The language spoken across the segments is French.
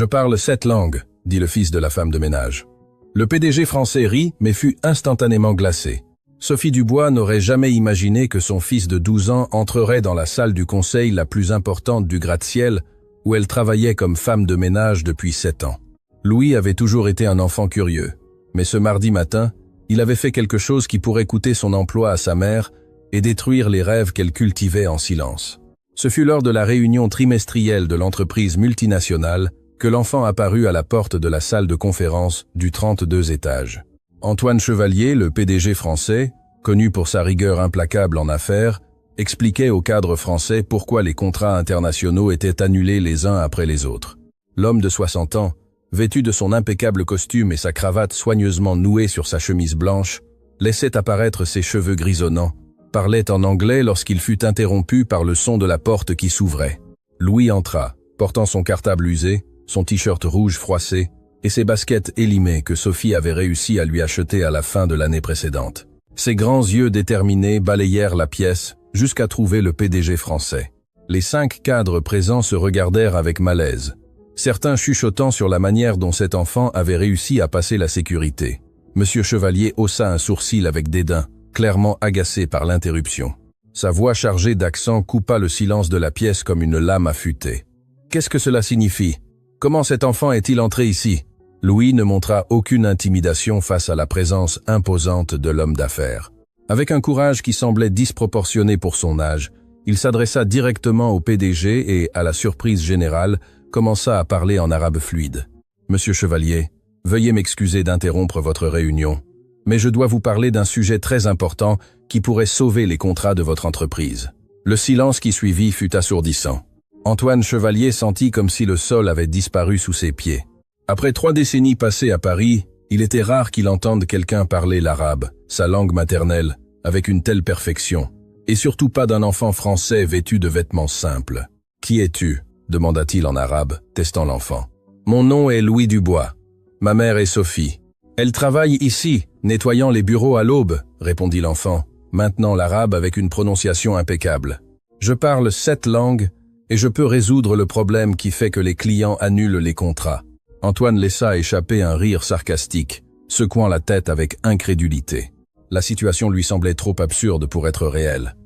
Je parle 7 langues, dit le fils de la femme de ménage. Le PDG français rit, mais fut instantanément glacé. Sophie Dubois n'aurait jamais imaginé que son fils de 12 ans entrerait dans la salle du conseil la plus importante du gratte-ciel, où elle travaillait comme femme de ménage depuis 7 ans. Louis avait toujours été un enfant curieux, mais ce mardi matin, il avait fait quelque chose qui pourrait coûter son emploi à sa mère et détruire les rêves qu'elle cultivait en silence. Ce fut lors de la réunion trimestrielle de l'entreprise multinationale que l'enfant apparut à la porte de la salle de conférence du 32 étage. Antoine Chevalier, le PDG français, connu pour sa rigueur implacable en affaires, expliquait aux cadres français pourquoi les contrats internationaux étaient annulés les uns après les autres. L'homme de 60 ans, vêtu de son impeccable costume et sa cravate soigneusement nouée sur sa chemise blanche, laissait apparaître ses cheveux grisonnants, parlait en anglais lorsqu'il fut interrompu par le son de la porte qui s'ouvrait. Louis entra, portant son cartable usé, son t-shirt rouge froissé et ses baskets élimées que Sophie avait réussi à lui acheter à la fin de l'année précédente. Ses grands yeux déterminés balayèrent la pièce jusqu'à trouver le PDG français. Les 5 cadres présents se regardèrent avec malaise, certains chuchotant sur la manière dont cet enfant avait réussi à passer la sécurité. Monsieur Chevalier haussa un sourcil avec dédain, clairement agacé par l'interruption. Sa voix chargée d'accent coupa le silence de la pièce comme une lame affûtée. « Qu'est-ce que cela signifie? Comment cet enfant est-il entré ici ?» Louis ne montra aucune intimidation face à la présence imposante de l'homme d'affaires. Avec un courage qui semblait disproportionné pour son âge, il s'adressa directement au PDG et, à la surprise générale, commença à parler en arabe fluide. « Monsieur Chevalier, veuillez m'excuser d'interrompre votre réunion, mais je dois vous parler d'un sujet très important qui pourrait sauver les contrats de votre entreprise. » Le silence qui suivit fut assourdissant. Antoine Chevalier sentit comme si le sol avait disparu sous ses pieds. Après 3 décennies passées à Paris, il était rare qu'il entende quelqu'un parler l'arabe, sa langue maternelle, avec une telle perfection, et surtout pas d'un enfant français vêtu de vêtements simples. « Qui es-tu » demanda-t-il en arabe, testant l'enfant. « Mon nom est Louis Dubois. Ma mère est Sophie. Elle travaille ici, nettoyant les bureaux à l'aube, » répondit l'enfant, maintenant l'arabe avec une prononciation impeccable. « Je parle 7 langues et je peux résoudre le problème qui fait que les clients annulent les contrats. » Antoine laissa échapper un rire sarcastique, secouant la tête avec incrédulité. La situation lui semblait trop absurde pour être réelle.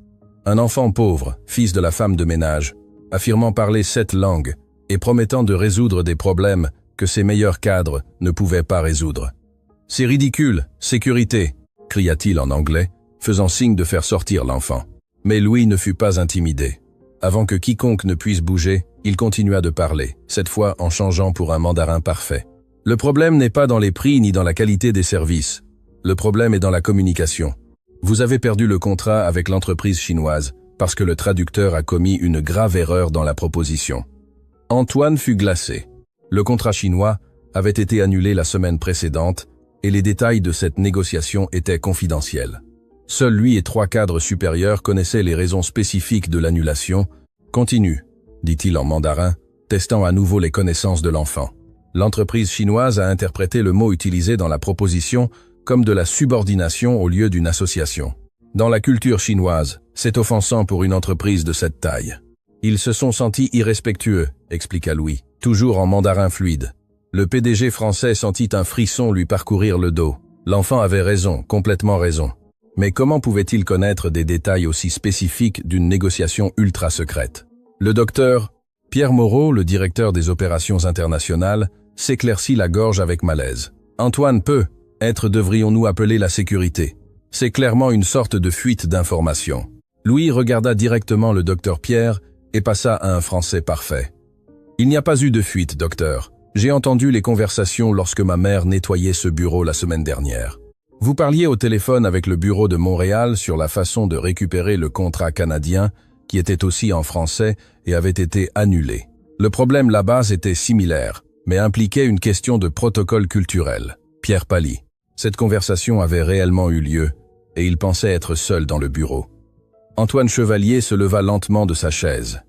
Un enfant pauvre, fils de la femme de ménage, affirmant parler 7 langues et promettant de résoudre des problèmes que ses meilleurs cadres ne pouvaient pas résoudre. « C'est ridicule, sécurité !» cria-t-il en anglais, faisant signe de faire sortir l'enfant. Mais Louis ne fut pas intimidé. Avant que quiconque ne puisse bouger, il continua de parler, cette fois en changeant pour un mandarin parfait. « Le problème n'est pas dans les prix ni dans la qualité des services. Le problème est dans la communication. Vous avez perdu le contrat avec l'entreprise chinoise parce que le traducteur a commis une grave erreur dans la proposition. » Antoine fut glacé. Le contrat chinois avait été annulé la semaine précédente et les détails de cette négociation étaient confidentiels. Seul lui et 3 cadres supérieurs connaissaient les raisons spécifiques de l'annulation. « Continue », dit-il en mandarin, testant à nouveau les connaissances de l'enfant. L'entreprise chinoise a interprété le mot utilisé dans la proposition comme de la subordination au lieu d'une association. Dans la culture chinoise, c'est offensant pour une entreprise de cette taille. Ils se sont sentis irrespectueux, expliqua Louis, toujours en mandarin fluide. Le PDG français sentit un frisson lui parcourir le dos. L'enfant avait raison, complètement raison. Mais comment pouvait-il connaître des détails aussi spécifiques d'une négociation ultra secrète? Le docteur Pierre Moreau, le directeur des opérations internationales, s'éclaircit la gorge avec malaise. « Antoine peut être, devrions-nous appeler la sécurité. C'est clairement une sorte de fuite d'informations. » Louis regarda directement le docteur Pierre et passa à un français parfait. « Il n'y a pas eu de fuite, docteur. J'ai entendu les conversations lorsque ma mère nettoyait ce bureau la semaine dernière. Vous parliez au téléphone avec le bureau de Montréal sur la façon de récupérer le contrat canadien, qui était aussi en français et avait été annulé. Le problème là-bas était similaire, mais impliquait une question de protocole culturel. » Pierre pâlit. Cette conversation avait réellement eu lieu, et il pensait être seul dans le bureau. Antoine Chevalier se leva lentement de sa chaise,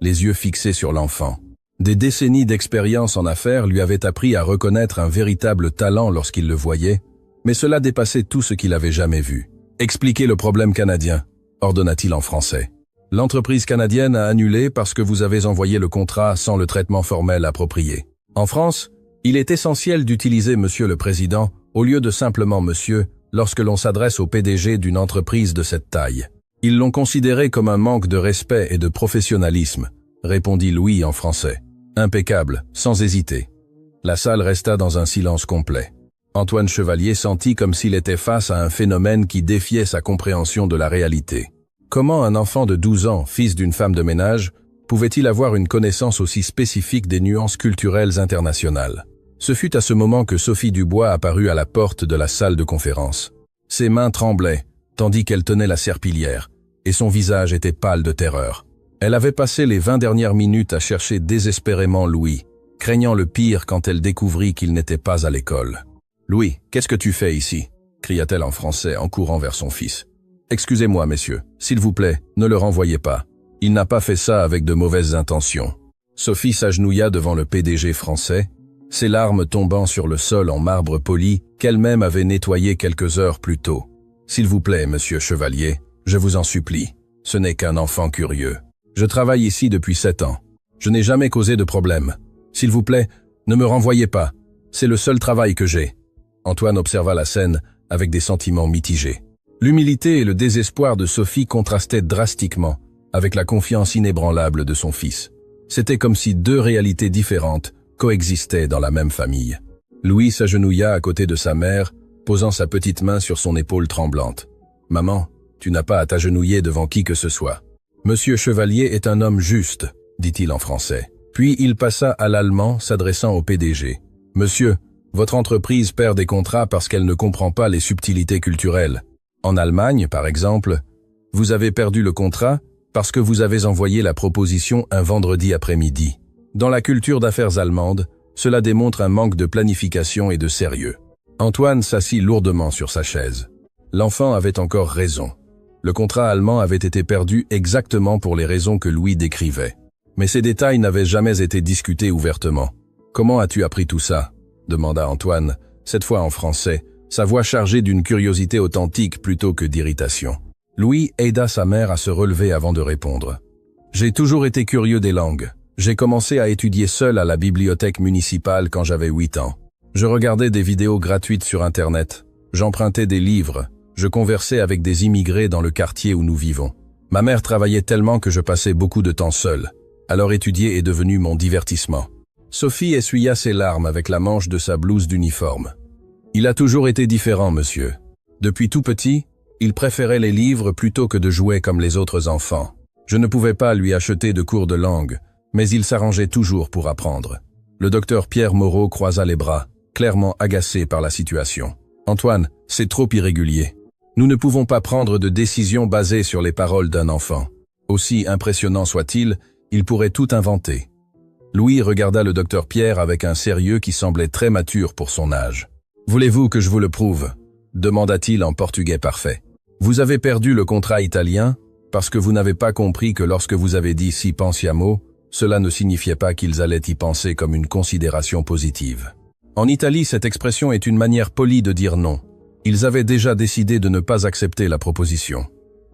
les yeux fixés sur l'enfant. Des décennies d'expérience en affaires lui avaient appris à reconnaître un véritable talent lorsqu'il le voyait, mais cela dépassait tout ce qu'il avait jamais vu. « Expliquez le problème canadien », ordonna-t-il en français. « L'entreprise canadienne a annulé parce que vous avez envoyé le contrat sans le traitement formel approprié. En France, il est essentiel d'utiliser Monsieur le Président au lieu de simplement Monsieur lorsque l'on s'adresse au PDG d'une entreprise de cette taille. Ils l'ont considéré comme un manque de respect et de professionnalisme, répondit Louis en français. Impeccable, sans hésiter. La salle resta dans un silence complet. Antoine Chevalier sentit comme s'il était face à un phénomène qui défiait sa compréhension de la réalité. Comment un enfant de 12 ans, fils d'une femme de ménage, pouvait-il avoir une connaissance aussi spécifique des nuances culturelles internationales? Ce fut à ce moment que Sophie Dubois apparut à la porte de la salle de conférence. Ses mains tremblaient, tandis qu'elle tenait la serpillière, et son visage était pâle de terreur. Elle avait passé les 20 dernières minutes à chercher désespérément Louis, craignant le pire quand elle découvrit qu'il n'était pas à l'école. « Louis, qu'est-ce que tu fais ici ?» cria-t-elle en français en courant vers son fils. « Excusez-moi, messieurs, s'il vous plaît, ne le renvoyez pas. Il n'a pas fait ça avec de mauvaises intentions. » Sophie s'agenouilla devant le PDG français, ses larmes tombant sur le sol en marbre poli qu'elle-même avait nettoyé quelques heures plus tôt. « S'il vous plaît, monsieur Chevalier, je vous en supplie, ce n'est qu'un enfant curieux. Je travaille ici depuis 7 ans. Je n'ai jamais causé de problème. S'il vous plaît, ne me renvoyez pas. C'est le seul travail que j'ai. » Antoine observa la scène avec des sentiments mitigés. L'humilité et le désespoir de Sophie contrastaient drastiquement avec la confiance inébranlable de son fils. C'était comme si deux réalités différentes coexistaient dans la même famille. Louis s'agenouilla à côté de sa mère, posant sa petite main sur son épaule tremblante. « Maman, tu n'as pas à t'agenouiller devant qui que ce soit. Monsieur Chevalier est un homme juste, dit-il en français. Puis il passa à l'allemand, s'adressant au PDG. « Monsieur, votre entreprise perd des contrats parce qu'elle ne comprend pas les subtilités culturelles. En Allemagne, par exemple, vous avez perdu le contrat parce que vous avez envoyé la proposition un vendredi après-midi. Dans la culture d'affaires allemande, cela démontre un manque de planification et de sérieux. » Antoine s'assit lourdement sur sa chaise. L'enfant avait encore raison. Le contrat allemand avait été perdu exactement pour les raisons que Louis décrivait. Mais ces détails n'avaient jamais été discutés ouvertement. « Comment as-tu appris tout ça ?» demanda Antoine, cette fois en français, sa voix chargée d'une curiosité authentique plutôt que d'irritation. Louis aida sa mère à se relever avant de répondre. « J'ai toujours été curieux des langues. J'ai commencé à étudier seul à la bibliothèque municipale quand j'avais 8 ans. Je regardais des vidéos gratuites sur Internet. J'empruntais des livres. Je conversais avec des immigrés dans le quartier où nous vivons. Ma mère travaillait tellement que je passais beaucoup de temps seul. Alors étudier est devenu mon divertissement. » Sophie essuya ses larmes avec la manche de sa blouse d'uniforme. « Il a toujours été différent, monsieur. Depuis tout petit, il préférait les livres plutôt que de jouer comme les autres enfants. Je ne pouvais pas lui acheter de cours de langue, mais il s'arrangeait toujours pour apprendre. » Le docteur Pierre Moreau croisa les bras, clairement agacé par la situation. « Antoine, c'est trop irrégulier. Nous ne pouvons pas prendre de décisions basées sur les paroles d'un enfant. Aussi impressionnant soit-il, il pourrait tout inventer. » Louis regarda le docteur Pierre avec un sérieux qui semblait très mature pour son âge. « Voulez-vous que je vous le prouve ?» demanda-t-il en portugais parfait. « Vous avez perdu le contrat italien parce que vous n'avez pas compris que lorsque vous avez dit « si pensiamo », cela ne signifiait pas qu'ils allaient y penser comme une considération positive. En Italie, cette expression est une manière polie de dire non. Ils avaient déjà décidé de ne pas accepter la proposition. »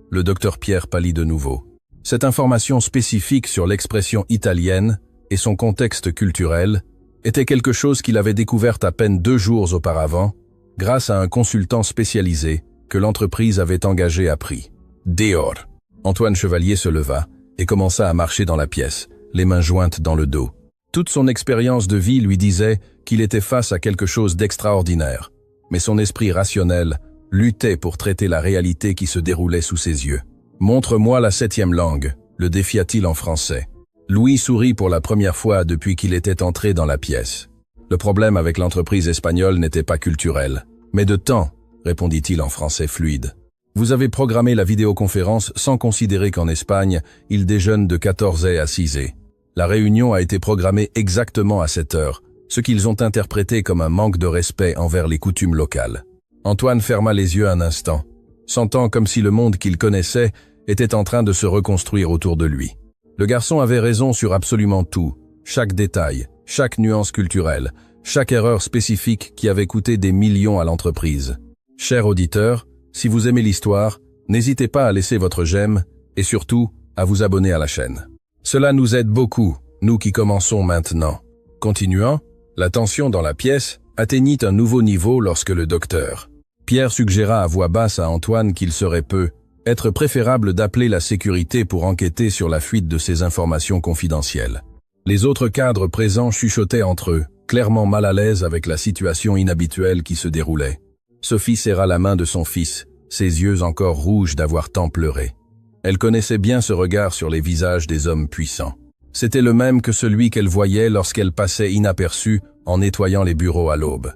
Le docteur Pierre pâlit de nouveau. Cette information spécifique sur l'expression italienne et son contexte culturel était quelque chose qu'il avait découvert à peine 2 jours auparavant, grâce à un consultant spécialisé que l'entreprise avait engagé à prix. « Dehors !» Antoine Chevalier se leva et commença à marcher dans la pièce, les mains jointes dans le dos. Toute son expérience de vie lui disait qu'il était face à quelque chose d'extraordinaire, mais son esprit rationnel luttait pour traiter la réalité qui se déroulait sous ses yeux. « Montre-moi la 7e langue », le défia-t-il en français. Louis sourit pour la première fois depuis qu'il était entré dans la pièce. Le problème avec l'entreprise espagnole n'était pas culturel, mais de temps, répondit-il en français fluide. Vous avez programmé la vidéoconférence sans considérer qu'en Espagne, ils déjeunent de 14h à 6h. La réunion a été programmée exactement à cette heure, ce qu'ils ont interprété comme un manque de respect envers les coutumes locales. Antoine ferma les yeux un instant, sentant comme si le monde qu'il connaissait était en train de se reconstruire autour de lui. Le garçon avait raison sur absolument tout, chaque détail, chaque nuance culturelle, chaque erreur spécifique qui avait coûté des millions à l'entreprise. Chers auditeurs, si vous aimez l'histoire, n'hésitez pas à laisser votre j'aime et surtout à vous abonner à la chaîne. Cela nous aide beaucoup, nous qui commençons maintenant. Continuons. La tension dans la pièce atteignit un nouveau niveau lorsque le docteur Pierre suggéra à voix basse à Antoine qu'il serait être préférable d'appeler la sécurité pour enquêter sur la fuite de ces informations confidentielles. Les autres cadres présents chuchotaient entre eux, clairement mal à l'aise avec la situation inhabituelle qui se déroulait. Sophie serra la main de son fils, ses yeux encore rouges d'avoir tant pleuré. Elle connaissait bien ce regard sur les visages des hommes puissants. C'était le même que celui qu'elle voyait lorsqu'elle passait inaperçue en nettoyant les bureaux à l'aube.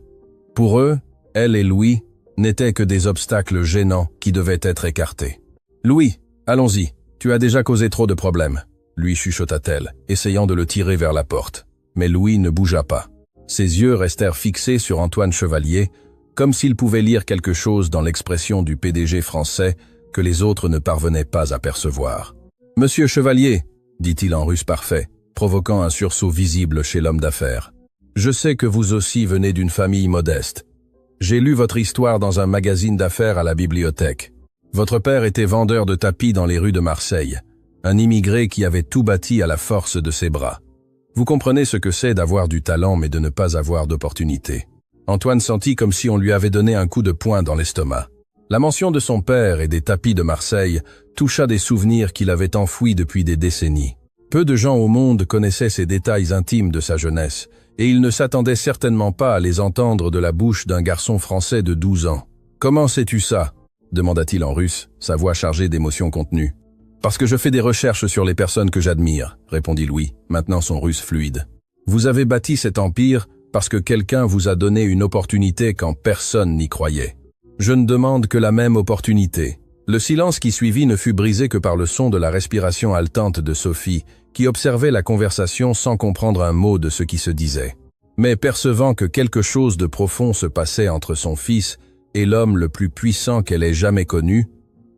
Pour eux, elle et Louis n'étaient que des obstacles gênants qui devaient être écartés. « Louis, allons-y, tu as déjà causé trop de problèmes », lui chuchota-t-elle, essayant de le tirer vers la porte. Mais Louis ne bougea pas. Ses yeux restèrent fixés sur Antoine Chevalier, comme s'il pouvait lire quelque chose dans l'expression du PDG français que les autres ne parvenaient pas à percevoir. « Monsieur Chevalier », dit-il en russe parfait, provoquant un sursaut visible chez l'homme d'affaires. « Je sais que vous aussi venez d'une famille modeste. J'ai lu votre histoire dans un magazine d'affaires à la bibliothèque. Votre père était vendeur de tapis dans les rues de Marseille, un immigré qui avait tout bâti à la force de ses bras. Vous comprenez ce que c'est d'avoir du talent mais de ne pas avoir d'opportunité. » Antoine sentit comme si on lui avait donné un coup de poing dans l'estomac. La mention de son père et des tapis de Marseille toucha des souvenirs qu'il avait enfouis depuis des décennies. Peu de gens au monde connaissaient ces détails intimes de sa jeunesse, et il ne s'attendait certainement pas à les entendre de la bouche d'un garçon français de 12 ans. « Comment sais-tu ça ?» demanda-t-il en russe, sa voix chargée d'émotions contenues. « Parce que je fais des recherches sur les personnes que j'admire, » répondit Louis, maintenant son russe fluide. « Vous avez bâti cet empire parce que quelqu'un vous a donné une opportunité quand personne n'y croyait. Je ne demande que la même opportunité. » Le silence qui suivit ne fut brisé que par le son de la respiration haletante de Sophie, qui observait la conversation sans comprendre un mot de ce qui se disait. Mais percevant que quelque chose de profond se passait entre son fils et l'homme le plus puissant qu'elle ait jamais connu,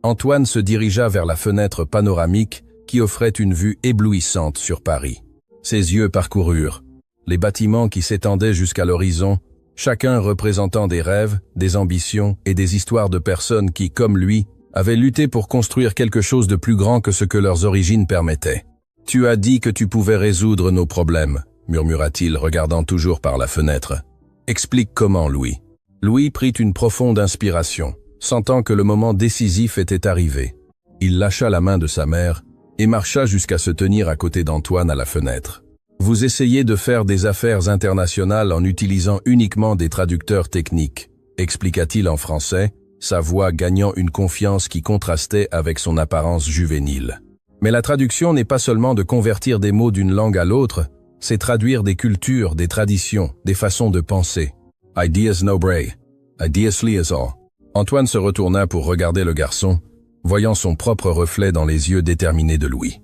Antoine se dirigea vers la fenêtre panoramique qui offrait une vue éblouissante sur Paris. Ses yeux parcoururent les bâtiments qui s'étendaient jusqu'à l'horizon, chacun représentant des rêves, des ambitions et des histoires de personnes qui, comme lui, avaient lutté pour construire quelque chose de plus grand que ce que leurs origines permettaient. « Tu as dit que tu pouvais résoudre nos problèmes », murmura-t-il, regardant toujours par la fenêtre. « Explique comment, Louis. » Louis prit une profonde inspiration, sentant que le moment décisif était arrivé. Il lâcha la main de sa mère et marcha jusqu'à se tenir à côté d'Antoine à la fenêtre. « Vous essayez de faire des affaires internationales en utilisant uniquement des traducteurs techniques, » expliqua-t-il en français, sa voix gagnant une confiance qui contrastait avec son apparence juvénile. Mais la traduction n'est pas seulement de convertir des mots d'une langue à l'autre, c'est traduire des cultures, des traditions, des façons de penser. Ideas no bray, ideas liaison. Antoine se retourna pour regarder le garçon, voyant son propre reflet dans les yeux déterminés de Louis.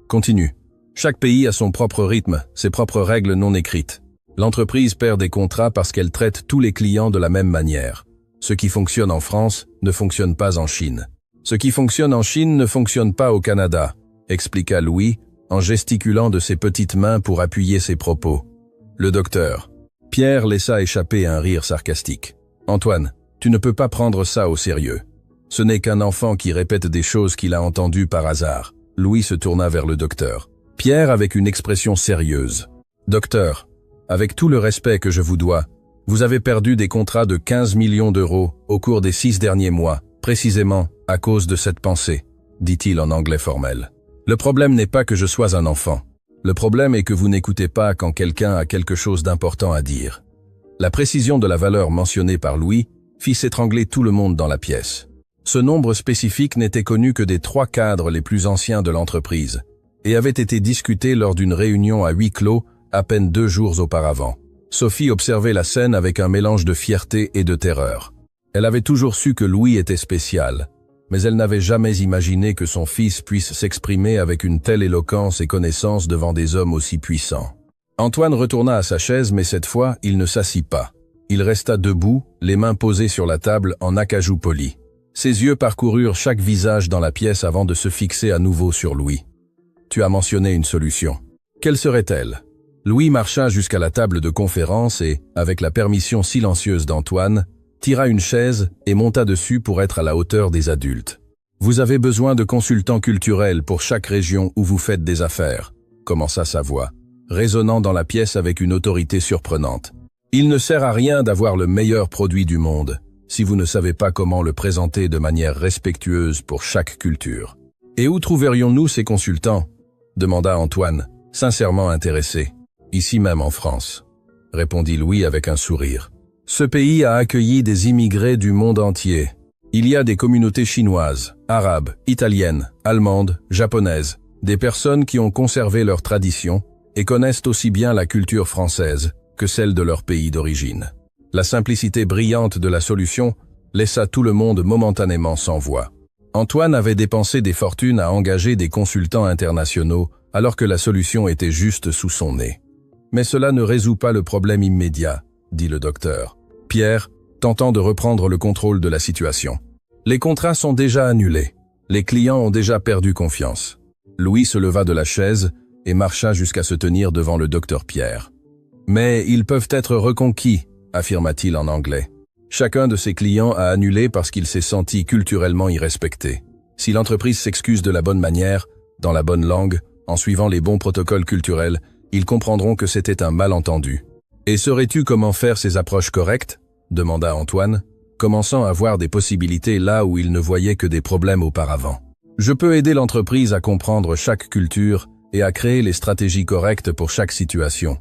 Continue. Chaque pays a son propre rythme, ses propres règles non écrites. L'entreprise perd des contrats parce qu'elle traite tous les clients de la même manière. Ce qui fonctionne en France ne fonctionne pas en Chine. Ce qui fonctionne en Chine ne fonctionne pas au Canada, expliqua Louis, en gesticulant de ses petites mains pour appuyer ses propos. Le docteur. Pierre laissa échapper un rire sarcastique. Antoine, tu ne peux pas prendre ça au sérieux. Ce n'est qu'un enfant qui répète des choses qu'il a entendues par hasard. Louis se tourna vers le docteur. Pierre avec une expression sérieuse. Docteur, avec tout le respect que je vous dois, vous avez perdu des contrats de 15 millions d'euros au cours des 6 derniers mois, précisément à cause de cette pensée, dit-il en anglais formel. Le problème n'est pas que je sois un enfant. Le problème est que vous n'écoutez pas quand quelqu'un a quelque chose d'important à dire. La précision de la valeur mentionnée par Louis fit s'étrangler tout le monde dans la pièce. Ce nombre spécifique n'était connu que des 3 cadres les plus anciens de l'entreprise et avait été discuté lors d'une réunion à huis clos à peine 2 jours auparavant. Sophie observait la scène avec un mélange de fierté et de terreur. Elle avait toujours su que Louis était spécial, mais elle n'avait jamais imaginé que son fils puisse s'exprimer avec une telle éloquence et connaissance devant des hommes aussi puissants. Antoine retourna à sa chaise, mais cette fois, il ne s'assit pas. Il resta debout, les mains posées sur la table en acajou poli. Ses yeux parcoururent chaque visage dans la pièce avant de se fixer à nouveau sur Louis. « Tu as mentionné une solution. Quelle serait-elle » Louis marcha jusqu'à la table de conférence et, avec la permission silencieuse d'Antoine, tira une chaise et monta dessus pour être à la hauteur des adultes. « Vous avez besoin de consultants culturels pour chaque région où vous faites des affaires, » commença sa voix, résonnant dans la pièce avec une autorité surprenante. Il ne sert à rien d'avoir le meilleur produit du monde, si vous ne savez pas comment le présenter de manière respectueuse pour chaque culture. Et où trouverions-nous ces consultants? Demanda Antoine, sincèrement intéressé. Ici même en France, répondit Louis avec un sourire. Ce pays a accueilli des immigrés du monde entier. Il y a des communautés chinoises, arabes, italiennes, allemandes, japonaises, des personnes qui ont conservé leurs traditions et connaissent aussi bien la culture française que celle de leur pays d'origine. La simplicité brillante de la solution laissa tout le monde momentanément sans voix. Antoine avait dépensé des fortunes à engager des consultants internationaux alors que la solution était juste sous son nez. Mais cela ne résout pas le problème immédiat, dit le docteur. Pierre, tentant de reprendre le contrôle de la situation. Les contrats sont déjà annulés. Les clients ont déjà perdu confiance. Louis se leva de la chaise et marcha jusqu'à se tenir devant le docteur Pierre. Mais ils peuvent être reconquis, affirma-t-il en anglais. Chacun de ses clients a annulé parce qu'il s'est senti culturellement irrespecté. Si l'entreprise s'excuse de la bonne manière, dans la bonne langue, en suivant les bons protocoles culturels, ils comprendront que c'était un malentendu. « Et saurais-tu comment faire ces approches correctes ?» demanda Antoine, commençant à voir des possibilités là où il ne voyait que des problèmes auparavant. « Je peux aider l'entreprise à comprendre chaque culture et à créer les stratégies correctes pour chaque situation, »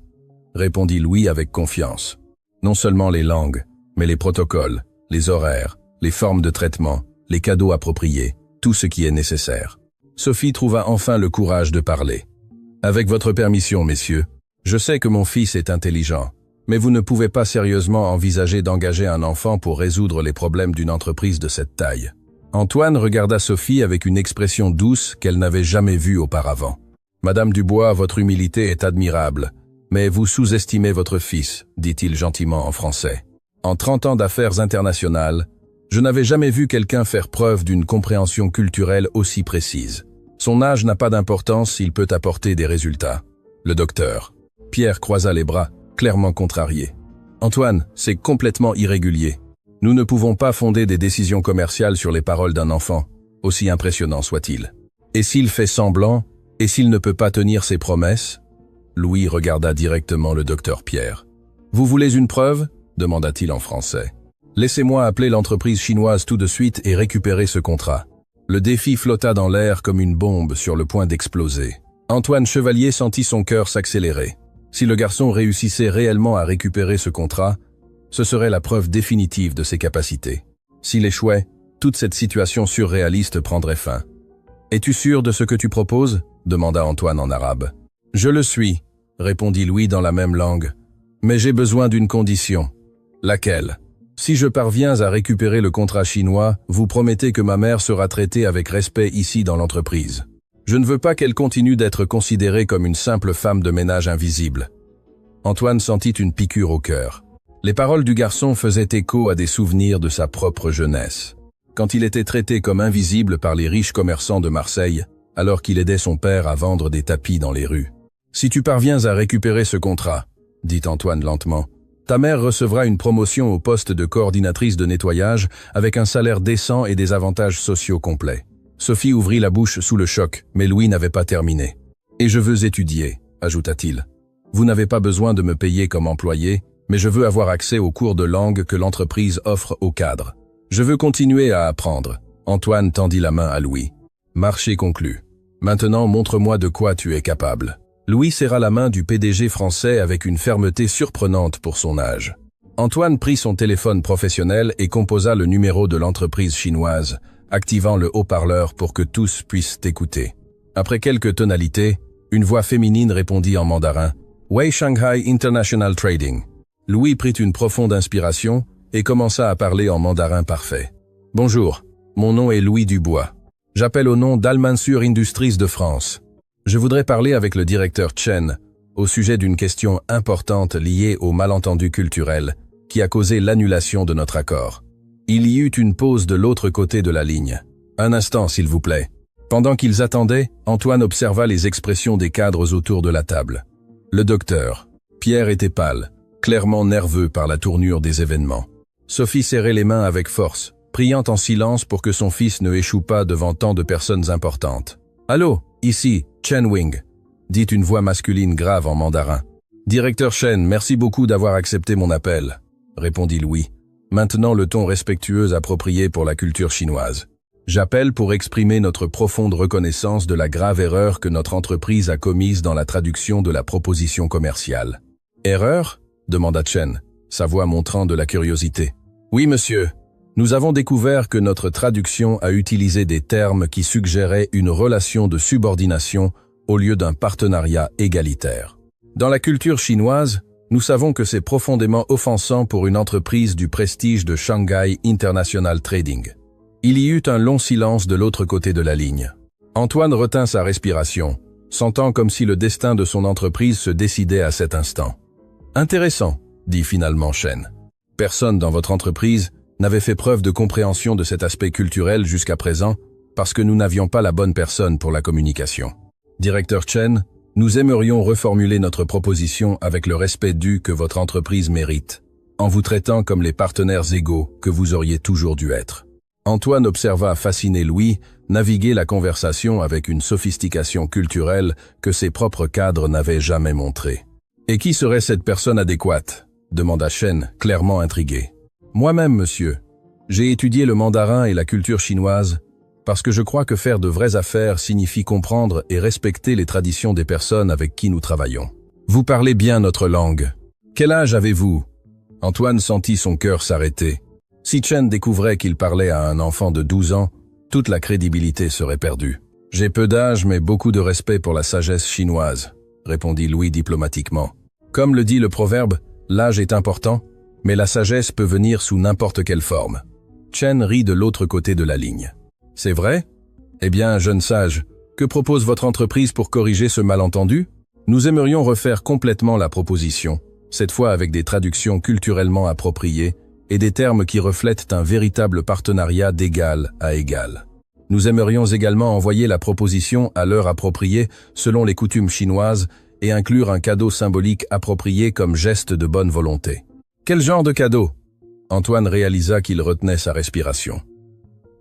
répondit Louis avec confiance. Non seulement les langues, mais les protocoles, les horaires, les formes de traitement, les cadeaux appropriés, tout ce qui est nécessaire. Sophie trouva enfin le courage de parler. « Avec votre permission, messieurs, je sais que mon fils est intelligent, mais vous ne pouvez pas sérieusement envisager d'engager un enfant pour résoudre les problèmes d'une entreprise de cette taille. » Antoine regarda Sophie avec une expression douce qu'elle n'avait jamais vue auparavant. « Madame Dubois, votre humilité est admirable, mais vous sous-estimez votre fils, dit-il gentiment en français. En 30 ans d'affaires internationales, je n'avais jamais vu quelqu'un faire preuve d'une compréhension culturelle aussi précise. Son âge n'a pas d'importance s'il peut apporter des résultats. » Le docteur. Pierre croisa les bras, clairement contrarié. « Antoine, c'est complètement irrégulier. Nous ne pouvons pas fonder des décisions commerciales sur les paroles d'un enfant, aussi impressionnant soit-il. Et s'il fait semblant, et s'il ne peut pas tenir ses promesses ?» Louis regarda directement le docteur Pierre. « Vous voulez une preuve ?» demanda-t-il en français. « Laissez-moi appeler l'entreprise chinoise tout de suite et récupérer ce contrat. » Le défi flotta dans l'air comme une bombe sur le point d'exploser. Antoine Chevalier sentit son cœur s'accélérer. Si le garçon réussissait réellement à récupérer ce contrat, ce serait la preuve définitive de ses capacités. S'il échouait, toute cette situation surréaliste prendrait fin. « Es-tu sûr de ce que tu proposes ?» demanda Antoine en arabe. « Je le suis », répondit Louis dans la même langue. « Mais j'ai besoin d'une condition. »« Laquelle ? » « Si je parviens à récupérer le contrat chinois, vous promettez que ma mère sera traitée avec respect ici dans l'entreprise. Je ne veux pas qu'elle continue d'être considérée comme une simple femme de ménage invisible. » Antoine sentit une piqûre au cœur. Les paroles du garçon faisaient écho à des souvenirs de sa propre jeunesse. Quand il était traité comme invisible par les riches commerçants de Marseille, alors qu'il aidait son père à vendre des tapis dans les rues. « Si tu parviens à récupérer ce contrat, » dit Antoine lentement, ta mère recevra une promotion au poste de coordinatrice de nettoyage avec un salaire décent et des avantages sociaux complets. Sophie ouvrit la bouche sous le choc, mais Louis n'avait pas terminé. « Et je veux étudier, » ajouta-t-il. « Vous n'avez pas besoin de me payer comme employé, mais je veux avoir accès aux cours de langue que l'entreprise offre aux cadres. Je veux continuer à apprendre. » Antoine tendit la main à Louis. « Marché conclu. Maintenant, montre-moi de quoi tu es capable. » Louis serra la main du PDG français avec une fermeté surprenante pour son âge. Antoine prit son téléphone professionnel et composa le numéro de l'entreprise chinoise, activant le haut-parleur pour que tous puissent écouter. Après quelques tonalités, une voix féminine répondit en mandarin « Wei Shanghai International Trading ». Louis prit une profonde inspiration et commença à parler en mandarin parfait. « Bonjour, mon nom est Louis Dubois. J'appelle au nom d'Al Mansour Industries de France. Je voudrais parler avec le directeur Chen au sujet d'une question importante liée au malentendu culturel qui a causé l'annulation de notre accord. » Il y eut une pause de l'autre côté de la ligne. « Un instant, s'il vous plaît. » Pendant qu'ils attendaient, Antoine observa les expressions des cadres autour de la table. Le docteur. Pierre était pâle, clairement nerveux par la tournure des événements. Sophie serrait les mains avec force, priant en silence pour que son fils ne échoue pas devant tant de personnes importantes. « Allô, ici, Chen Wing. dit une voix masculine grave en mandarin. Directeur Chen, merci beaucoup d'avoir accepté mon appel, répondit Louis, maintenant le ton respectueux approprié pour la culture chinoise. J'appelle pour exprimer notre profonde reconnaissance de la grave erreur que notre entreprise a commise dans la traduction de la proposition commerciale. Erreur? Demanda Chen, sa voix montrant de la curiosité. Oui, monsieur. Nous avons découvert que notre traduction a utilisé des termes qui suggéraient une relation de subordination au lieu d'un partenariat égalitaire. Dans la culture chinoise, nous savons que c'est profondément offensant pour une entreprise du prestige de Shanghai International Trading. Il y eut un long silence de l'autre côté de la ligne. Antoine retint sa respiration, sentant comme si le destin de son entreprise se décidait à cet instant. Intéressant, dit finalement Chen. Personne dans votre entreprise n'avait fait preuve de compréhension de cet aspect culturel jusqu'à présent parce que nous n'avions pas la bonne personne pour la communication. Directeur Chen, nous aimerions reformuler notre proposition avec le respect dû que votre entreprise mérite, en vous traitant comme les partenaires égaux que vous auriez toujours dû être. Antoine observa fasciné Louis naviguer la conversation avec une sophistication culturelle que ses propres cadres n'avaient jamais montrée. « Et qui serait cette personne adéquate ?» demanda Chen, clairement intrigué. « Moi-même, monsieur. J'ai étudié le mandarin et la culture chinoise parce que je crois que faire de vraies affaires signifie comprendre et respecter les traditions des personnes avec qui nous travaillons. Vous parlez bien notre langue. Quel âge avez-vous » Antoine sentit son cœur s'arrêter. Si Chen découvrait qu'il parlait à un enfant de 12 ans, toute la crédibilité serait perdue. « J'ai peu d'âge mais beaucoup de respect pour la sagesse chinoise », répondit Louis diplomatiquement. Comme le dit le proverbe, l'âge est important, mais la sagesse peut venir sous n'importe quelle forme. Chen rit de l'autre côté de la ligne. « C'est vrai? Eh bien, jeune sage, que propose votre entreprise pour corriger ce malentendu? Nous aimerions refaire complètement la proposition, cette fois avec des traductions culturellement appropriées et des termes qui reflètent un véritable partenariat d'égal à égal. Nous aimerions également envoyer la proposition à l'heure appropriée selon les coutumes chinoises et inclure un cadeau symbolique approprié comme geste de bonne volonté. » Quel genre de cadeau? Antoine réalisa qu'il retenait sa respiration.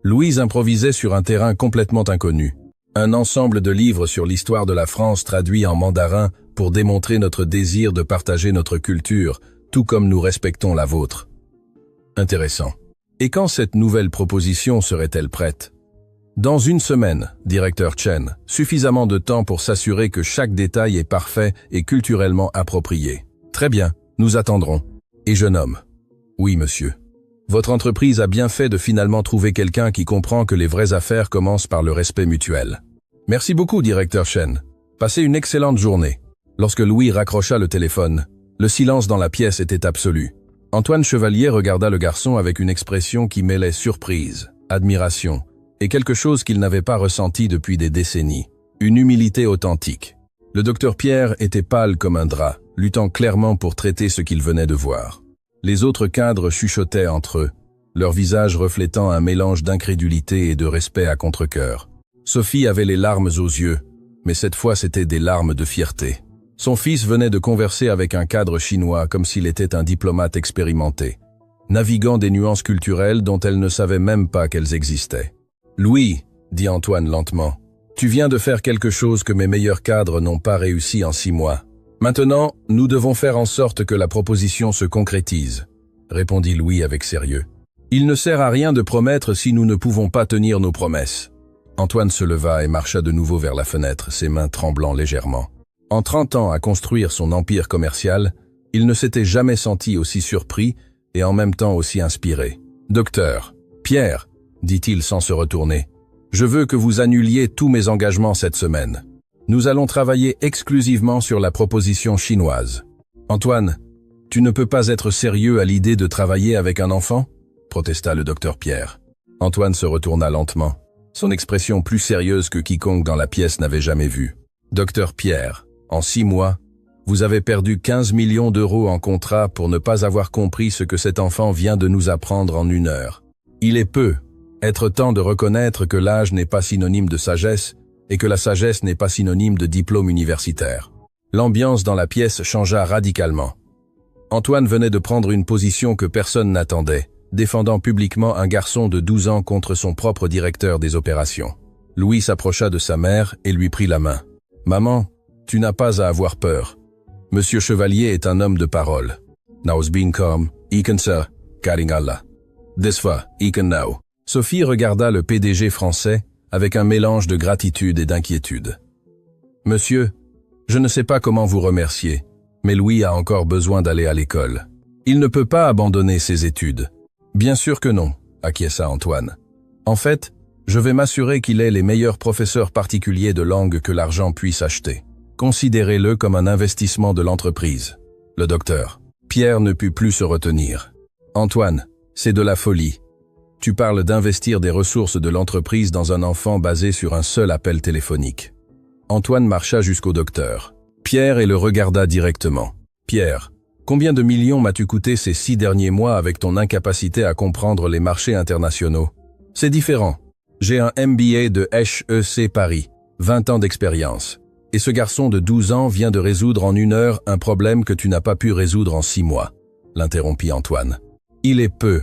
Louise improvisait sur un terrain complètement inconnu. Un ensemble de livres sur l'histoire de la France traduits en mandarin pour démontrer notre désir de partager notre culture, tout comme nous respectons la vôtre. Intéressant. Et quand cette nouvelle proposition serait-elle prête? Dans une semaine, directeur Chen, suffisamment de temps pour s'assurer que chaque détail est parfait et culturellement approprié. Très bien, nous attendrons. Et jeune homme. Oui, monsieur. Votre entreprise a bien fait de finalement trouver quelqu'un qui comprend que les vraies affaires commencent par le respect mutuel. Merci beaucoup, directeur Chen. Passez une excellente journée. Lorsque Louis raccrocha le téléphone, le silence dans la pièce était absolu. Antoine Chevalier regarda le garçon avec une expression qui mêlait surprise, admiration et quelque chose qu'il n'avait pas ressenti depuis des décennies, une humilité authentique. Le docteur Pierre était pâle comme un drap, luttant clairement pour traiter ce qu'il venait de voir. Les autres cadres chuchotaient entre eux, leur visage reflétant un mélange d'incrédulité et de respect à contre-cœur. Sophie avait les larmes aux yeux, mais cette fois c'étaient des larmes de fierté. Son fils venait de converser avec un cadre chinois comme s'il était un diplomate expérimenté, naviguant des nuances culturelles dont elle ne savait même pas qu'elles existaient. « Louis, » dit Antoine lentement, « tu viens de faire quelque chose que mes meilleurs cadres n'ont pas réussi en 6 mois. Maintenant, nous devons faire en sorte que la proposition se concrétise, » répondit Louis avec sérieux. « Il ne sert à rien de promettre si nous ne pouvons pas tenir nos promesses. » Antoine se leva et marcha de nouveau vers la fenêtre, ses mains tremblant légèrement. En 30 ans à construire son empire commercial, il ne s'était jamais senti aussi surpris et en même temps aussi inspiré. « Docteur, Pierre, » dit-il sans se retourner, « je veux que vous annuliez tous mes engagements cette semaine. Nous allons travailler exclusivement sur la proposition chinoise. » « Antoine, tu ne peux pas être sérieux à l'idée de travailler avec un enfant ?» protesta le docteur Pierre. Antoine se retourna lentement, son expression plus sérieuse que quiconque dans la pièce n'avait jamais vue. « Docteur Pierre, en 6 mois, vous avez perdu 15 millions d'euros en contrat pour ne pas avoir compris ce que cet enfant vient de nous apprendre en 1 heure. Il est peu, être temps de reconnaître que l'âge n'est pas synonyme de sagesse et que la sagesse n'est pas synonyme de diplôme universitaire. » L'ambiance dans la pièce changea radicalement. Antoine venait de prendre une position que personne n'attendait, défendant publiquement un garçon de 12 ans contre son propre directeur des opérations. Louis s'approcha de sa mère et lui prit la main. « Maman, Tu n'as pas à avoir peur. Monsieur Chevalier est un homme de parole. Naus bin kom, iken sa, karing Allah. Desfa, iken now. Sophie regarda le PDG français avec un mélange de gratitude et d'inquiétude. Monsieur, je ne sais pas comment vous remercier, mais Louis a encore besoin d'aller à l'école. Il ne peut pas abandonner ses études. Bien sûr que non, acquiesça Antoine. En fait, je vais m'assurer qu'il ait les meilleurs professeurs particuliers de langue que l'argent puisse acheter. Considérez-le comme un investissement de l'entreprise. Le docteur. Pierre ne put plus se retenir. Antoine, c'est de la folie. Tu parles d'investir des ressources de l'entreprise dans un enfant basé sur un seul appel téléphonique. Antoine marcha jusqu'au docteur. Pierre et le regarda directement. Pierre, combien de millions m'as-tu coûté ces 6 derniers mois avec ton incapacité à comprendre les marchés internationaux? C'est différent. J'ai un MBA de HEC Paris, 20 ans d'expérience. Et ce garçon de 12 ans vient de résoudre en 1 heure un problème que tu n'as pas pu résoudre en 6 mois, l'interrompit Antoine. Il est peu.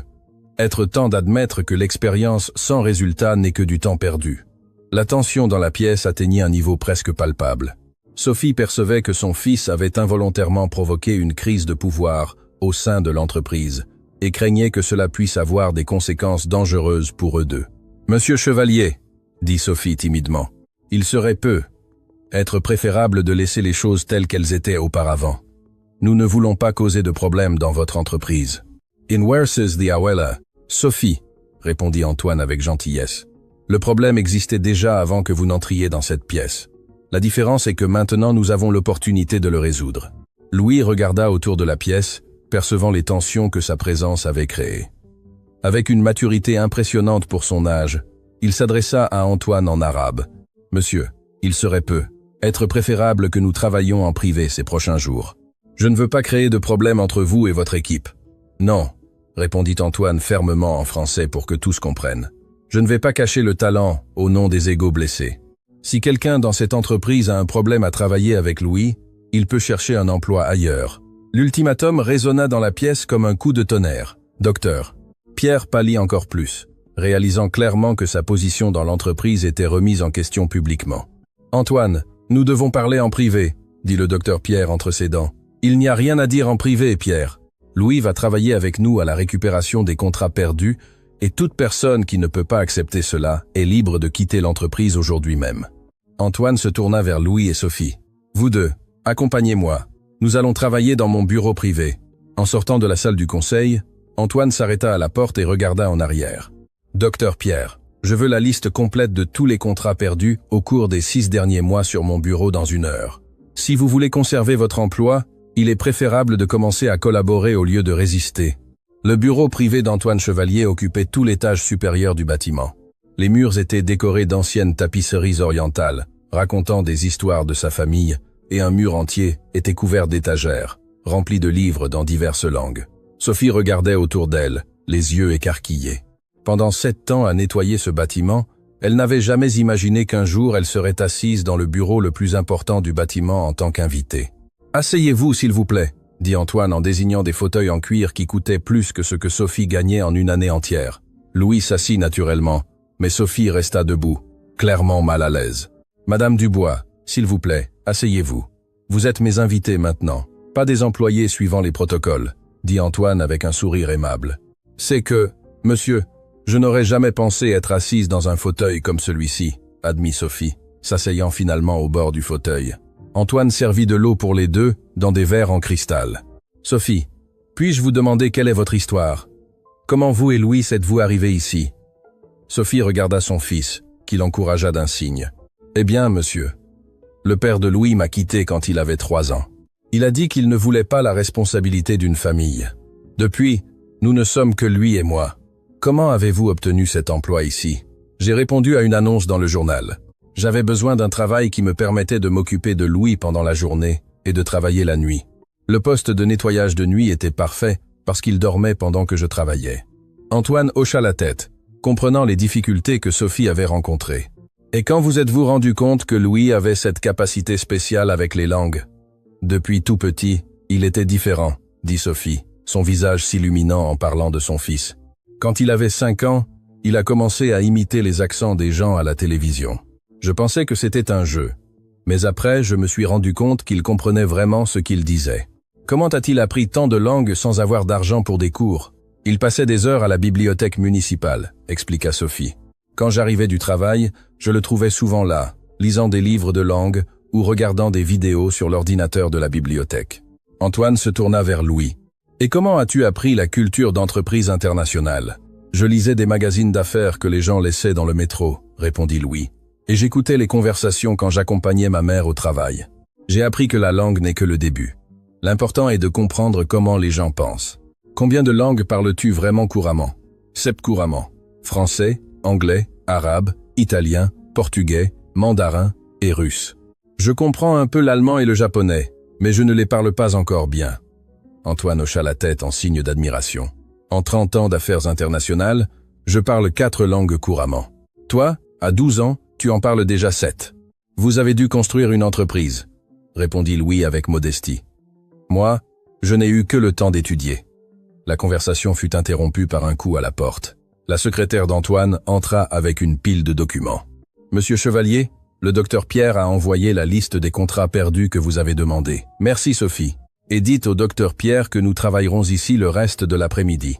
Être temps d'admettre que l'expérience sans résultat n'est que du temps perdu. La tension dans la pièce atteignit un niveau presque palpable. Sophie percevait que son fils avait involontairement provoqué une crise de pouvoir au sein de l'entreprise et craignait que cela puisse avoir des conséquences dangereuses pour eux deux. « Monsieur Chevalier, » dit Sophie timidement, « il serait être préférable de laisser les choses telles qu'elles étaient auparavant. Nous ne voulons pas causer de problèmes dans votre entreprise. »« In versus the Awela, Sophie, » répondit Antoine avec gentillesse. « Le problème existait déjà avant que vous n'entriez dans cette pièce. La différence est que maintenant nous avons l'opportunité de le résoudre. » Louis regarda autour de la pièce, percevant les tensions que sa présence avait créées. Avec une maturité impressionnante pour son âge, il s'adressa à Antoine en arabe. « Monsieur, il serait être préférable que nous travaillions en privé ces prochains jours. Je ne veux pas créer de problème entre vous et votre équipe. »« Non, » répondit Antoine fermement en français pour que tous comprennent. « Je ne vais pas cacher le talent au nom des égos blessés. Si quelqu'un dans cette entreprise a un problème à travailler avec Louis, il peut chercher un emploi ailleurs. » L'ultimatum résonna dans la pièce comme un coup de tonnerre. « Docteur. » Pierre pâlit encore plus, réalisant clairement que sa position dans l'entreprise était remise en question publiquement. « Antoine, nous devons parler en privé, » dit le docteur Pierre entre ses dents. « Il n'y a rien à dire en privé, Pierre. Louis va travailler avec nous à la récupération des contrats perdus et toute personne qui ne peut pas accepter cela est libre de quitter l'entreprise aujourd'hui même. » Antoine se tourna vers Louis et Sophie. « Vous deux, accompagnez-moi. Nous allons travailler dans mon bureau privé. » En sortant de la salle du conseil, Antoine s'arrêta à la porte et regarda en arrière. « Docteur Pierre, je veux la liste complète de tous les contrats perdus au cours des 6 derniers mois sur mon bureau dans 1 heure. Si vous voulez conserver votre emploi, il est préférable de commencer à collaborer au lieu de résister. » Le bureau privé d'Antoine Chevalier occupait tout l'étage supérieur du bâtiment. Les murs étaient décorés d'anciennes tapisseries orientales, racontant des histoires de sa famille, et un mur entier était couvert d'étagères, remplis de livres dans diverses langues. Sophie regardait autour d'elle, les yeux écarquillés. Pendant 7 ans à nettoyer ce bâtiment, elle n'avait jamais imaginé qu'un jour elle serait assise dans le bureau le plus important du bâtiment en tant qu'invitée. « Asseyez-vous, s'il vous plaît, » dit Antoine en désignant des fauteuils en cuir qui coûtaient plus que ce que Sophie gagnait en 1 année entière. Louis s'assit naturellement, mais Sophie resta debout, clairement mal à l'aise. « Madame Dubois, s'il vous plaît, asseyez-vous. Vous êtes mes invités maintenant, pas des employés suivant les protocoles, » dit Antoine avec un sourire aimable. « C'est que, monsieur, je n'aurais jamais pensé être assise dans un fauteuil comme celui-ci, » admit Sophie, s'asseyant finalement au bord du fauteuil. Antoine servit de l'eau pour les deux, dans des verres en cristal. « Sophie, puis-je vous demander quelle est votre histoire? Comment vous et Louis êtes-vous arrivés ici ?» Sophie regarda son fils, qui l'encouragea d'un signe. « Eh bien, monsieur, le père de Louis m'a quitté quand il avait 3 ans. Il a dit qu'il ne voulait pas la responsabilité d'une famille. Depuis, nous ne sommes que lui et moi. Comment avez-vous obtenu cet emploi ici? » J'ai répondu à une annonce dans le journal. J'avais besoin d'un travail qui me permettait de m'occuper de Louis pendant la journée et de travailler la nuit. Le poste de nettoyage de nuit était parfait parce qu'il dormait pendant que je travaillais. Antoine hocha la tête, comprenant les difficultés que Sophie avait rencontrées. « Et quand vous êtes-vous rendu compte que Louis avait cette capacité spéciale avec les langues? » « Depuis tout petit, il était différent, » dit Sophie, son visage s'illuminant en parlant de son fils. « Quand il avait 5 ans, il a commencé à imiter les accents des gens à la télévision. Je pensais que c'était un jeu. Mais après, je me suis rendu compte qu'il comprenait vraiment ce qu'il disait. Comment a-t-il appris tant de langues sans avoir d'argent pour des cours? Il passait des heures à la bibliothèque municipale, expliqua Sophie. Quand j'arrivais du travail, je le trouvais souvent là, lisant des livres de langue ou regardant des vidéos sur l'ordinateur de la bibliothèque. Antoine se tourna vers Louis. « Et comment as-tu appris la culture d'entreprise internationale ?»« Je lisais des magazines d'affaires que les gens laissaient dans le métro, » répondit Louis. « Et j'écoutais les conversations quand j'accompagnais ma mère au travail. J'ai appris que la langue n'est que le début. L'important est de comprendre comment les gens pensent. Combien de langues parles-tu vraiment couramment? » « 7 couramment. Français, anglais, arabe, italien, portugais, mandarin et russe. Je comprends un peu l'allemand et le japonais, mais je ne les parle pas encore bien. » Antoine hocha la tête en signe d'admiration. « En 30 ans d'affaires internationales, je parle 4 langues couramment. Toi, à 12 ans, tu en parles déjà 7. Vous avez dû construire une entreprise, » répondit Louis avec modestie. « Moi, je n'ai eu que le temps d'étudier. » La conversation fut interrompue par un coup à la porte. La secrétaire d'Antoine entra avec une pile de documents. « Monsieur Chevalier, le docteur Pierre a envoyé la liste des contrats perdus que vous avez demandé. Merci Sophie. Et dites au docteur Pierre que nous travaillerons ici le reste de l'après-midi. »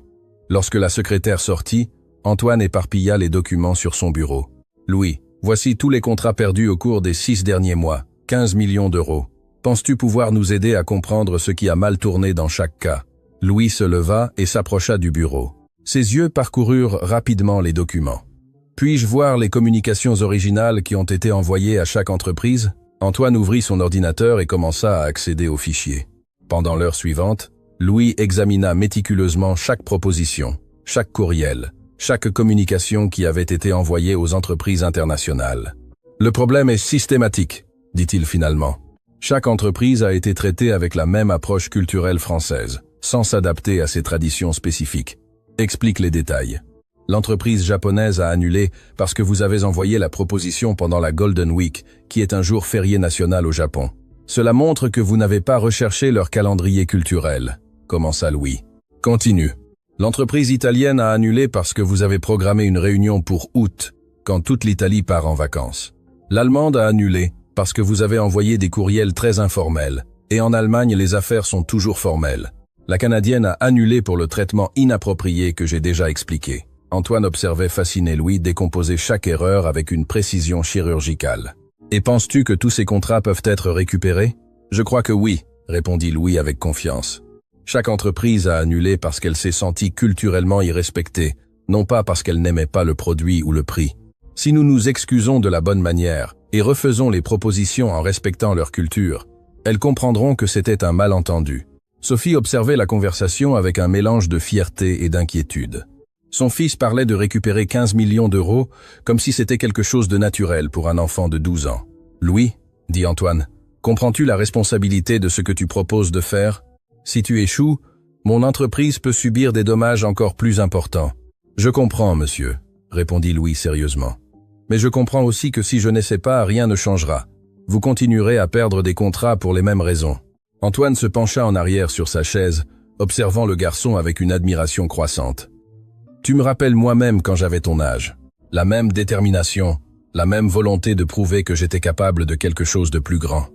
Lorsque la secrétaire sortit, Antoine éparpilla les documents sur son bureau. « Louis, voici tous les contrats perdus au cours des 6 derniers mois, 15 millions d'euros. Penses-tu pouvoir nous aider à comprendre ce qui a mal tourné dans chaque cas ?» Louis se leva et s'approcha du bureau. Ses yeux parcoururent rapidement les documents. « Puis-je voir les communications originales qui ont été envoyées à chaque entreprise ?» Antoine ouvrit son ordinateur et commença à accéder aux fichiers. Pendant l'heure suivante, Louis examina méticuleusement chaque proposition, chaque courriel, chaque communication qui avait été envoyée aux entreprises internationales. « Le problème est systématique, » dit-il finalement. « Chaque entreprise a été traitée avec la même approche culturelle française, sans s'adapter à ses traditions spécifiques. Explique les détails. L'entreprise japonaise a annulé parce que vous avez envoyé la proposition pendant la Golden Week, qui est un jour férié national au Japon. Cela montre que vous n'avez pas recherché leur calendrier culturel, » commença Louis. « Continue. L'entreprise italienne a annulé parce que vous avez programmé une réunion pour août, quand toute l'Italie part en vacances. L'allemande a annulé parce que vous avez envoyé des courriels très informels, et en Allemagne les affaires sont toujours formelles. La canadienne a annulé pour le traitement inapproprié que j'ai déjà expliqué. » Antoine observait fasciné Louis décomposer chaque erreur avec une précision chirurgicale. « Et penses-tu que tous ces contrats peuvent être récupérés? »« Je crois que oui, » répondit Louis avec confiance. « Chaque entreprise a annulé parce qu'elle s'est sentie culturellement irrespectée, non pas parce qu'elle n'aimait pas le produit ou le prix. Si nous nous excusons de la bonne manière et refaisons les propositions en respectant leur culture, elles comprendront que c'était un malentendu. » Sophie observait la conversation avec un mélange de fierté et d'inquiétude. Son fils parlait de récupérer 15 millions d'euros comme si c'était quelque chose de naturel pour un enfant de 12 ans. « Louis, » dit Antoine, « comprends-tu la responsabilité de ce que tu proposes de faire? Si tu échoues, mon entreprise peut subir des dommages encore plus importants. »« Je comprends, monsieur, » répondit Louis sérieusement. « Mais je comprends aussi que si je n'essaie pas, rien ne changera. Vous continuerez à perdre des contrats pour les mêmes raisons. » Antoine se pencha en arrière sur sa chaise, observant le garçon avec une admiration croissante. « Tu me rappelles moi-même quand j'avais ton âge. La même détermination, la même volonté de prouver que j'étais capable de quelque chose de plus grand. »«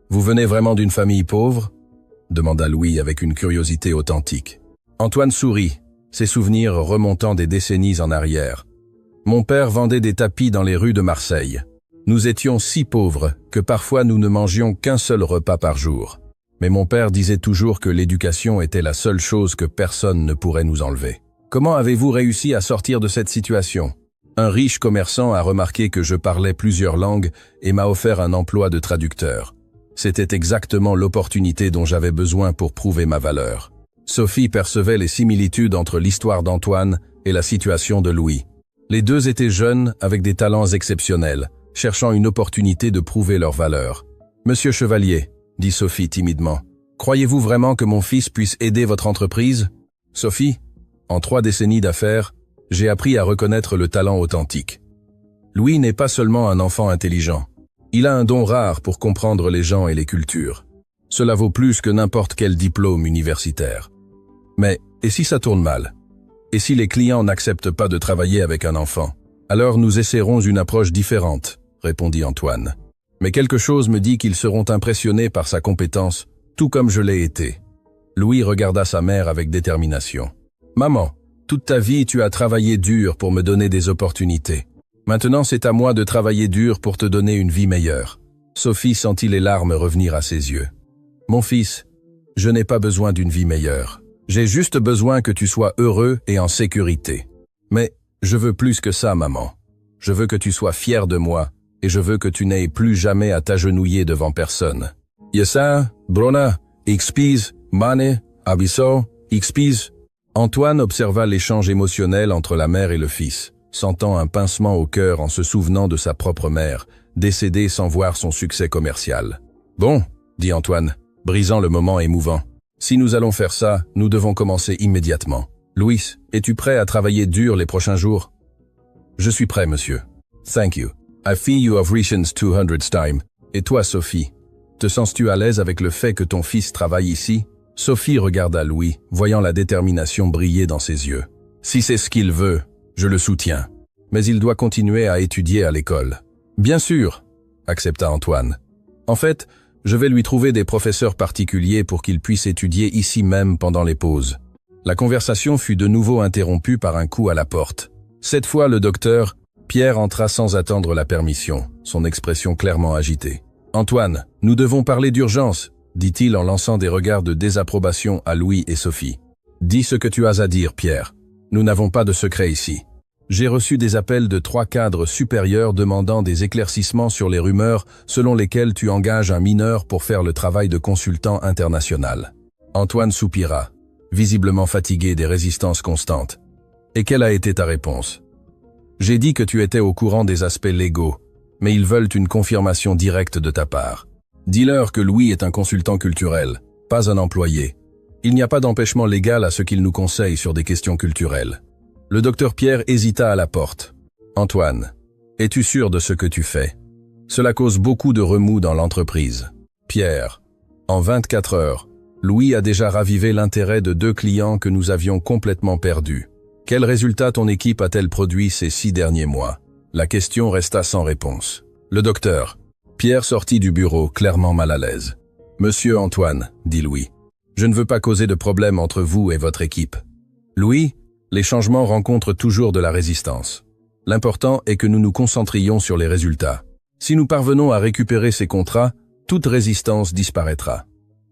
Vous venez vraiment d'une famille pauvre ?» demanda Louis avec une curiosité authentique. Antoine sourit, ses souvenirs remontant des décennies en arrière. « Mon père vendait des tapis dans les rues de Marseille. Nous étions si pauvres que parfois nous ne mangions qu'un seul repas par jour. Mais mon père disait toujours que l'éducation était la seule chose que personne ne pourrait nous enlever. Comment avez-vous réussi à sortir de cette situation? Un riche commerçant a remarqué que je parlais plusieurs langues et m'a offert un emploi de traducteur. C'était exactement l'opportunité dont j'avais besoin pour prouver ma valeur. » Sophie percevait les similitudes entre l'histoire d'Antoine et la situation de Louis. Les deux étaient jeunes avec des talents exceptionnels, cherchant une opportunité de prouver leur valeur. « Monsieur Chevalier, » dit Sophie timidement, « croyez-vous vraiment que mon fils puisse aider votre entreprise? » Sophie, en 3 décennies d'affaires, j'ai appris à reconnaître le talent authentique. Louis n'est pas seulement un enfant intelligent. Il a un don rare pour comprendre les gens et les cultures. Cela vaut plus que n'importe quel diplôme universitaire. Mais, et si ça tourne mal? Et si les clients n'acceptent pas de travailler avec un enfant? Alors nous essaierons une approche différente, répondit Antoine. Mais quelque chose me dit qu'ils seront impressionnés par sa compétence, tout comme je l'ai été. Louis regarda sa mère avec détermination. « Maman, toute ta vie tu as travaillé dur pour me donner des opportunités. Maintenant c'est à moi de travailler dur pour te donner une vie meilleure. » Sophie sentit les larmes revenir à ses yeux. « Mon fils, je n'ai pas besoin d'une vie meilleure. J'ai juste besoin que tu sois heureux et en sécurité. Mais je veux plus que ça, maman. Je veux que tu sois fier de moi et je veux que tu n'aies plus jamais à t'agenouiller devant personne. Yesa, Brona, Xpiz, Mane, Abisso, Xpiz. » Antoine observa l'échange émotionnel entre la mère et le fils, sentant un pincement au cœur en se souvenant de sa propre mère, décédée sans voir son succès commercial. « Bon, » dit Antoine, brisant le moment émouvant. « Si nous allons faire ça, nous devons commencer immédiatement. Louis, es-tu prêt à travailler dur les prochains jours? »« Je suis prêt, monsieur. »« Thank you. I feel you have reasons 200 time. » Et toi, Sophie, te sens-tu à l'aise avec le fait que ton fils travaille ici? Sophie regarda Louis, voyant la détermination briller dans ses yeux. « Si c'est ce qu'il veut, je le soutiens. Mais il doit continuer à étudier à l'école. »« Bien sûr, » accepta Antoine. « En fait, je vais lui trouver des professeurs particuliers pour qu'il puisse étudier ici même pendant les pauses. » La conversation fut de nouveau interrompue par un coup à la porte. Cette fois, le docteur, Pierre entra sans attendre la permission, son expression clairement agitée. « Antoine, nous devons parler d'urgence, » dit-il en lançant des regards de désapprobation à Louis et Sophie. « Dis ce que tu as à dire, Pierre. Nous n'avons pas de secret ici. J'ai reçu des appels de 3 cadres supérieurs demandant des éclaircissements sur les rumeurs selon lesquelles tu engages un mineur pour faire le travail de consultant international. » Antoine soupira, visiblement fatigué des résistances constantes. « Et quelle a été ta réponse? » « J'ai dit que tu étais au courant des aspects légaux, mais ils veulent une confirmation directe de ta part. Dis-leur que Louis est un consultant culturel, pas un employé. Il n'y a pas d'empêchement légal à ce qu'il nous conseille sur des questions culturelles. » Le docteur Pierre hésita à la porte. « Antoine, es-tu sûr de ce que tu fais? Cela cause beaucoup de remous dans l'entreprise. » Pierre, en 24 heures, Louis a déjà ravivé l'intérêt de 2 clients que nous avions complètement perdus. Quels résultats ton équipe a-t-elle produit ces 6 derniers mois? La question resta sans réponse. Le docteur. Pierre sortit du bureau, clairement mal à l'aise. « Monsieur Antoine, » dit Louis, « je ne veux pas causer de problème entre vous et votre équipe. » Louis, les changements rencontrent toujours de la résistance. L'important est que nous nous concentrions sur les résultats. Si nous parvenons à récupérer ces contrats, toute résistance disparaîtra.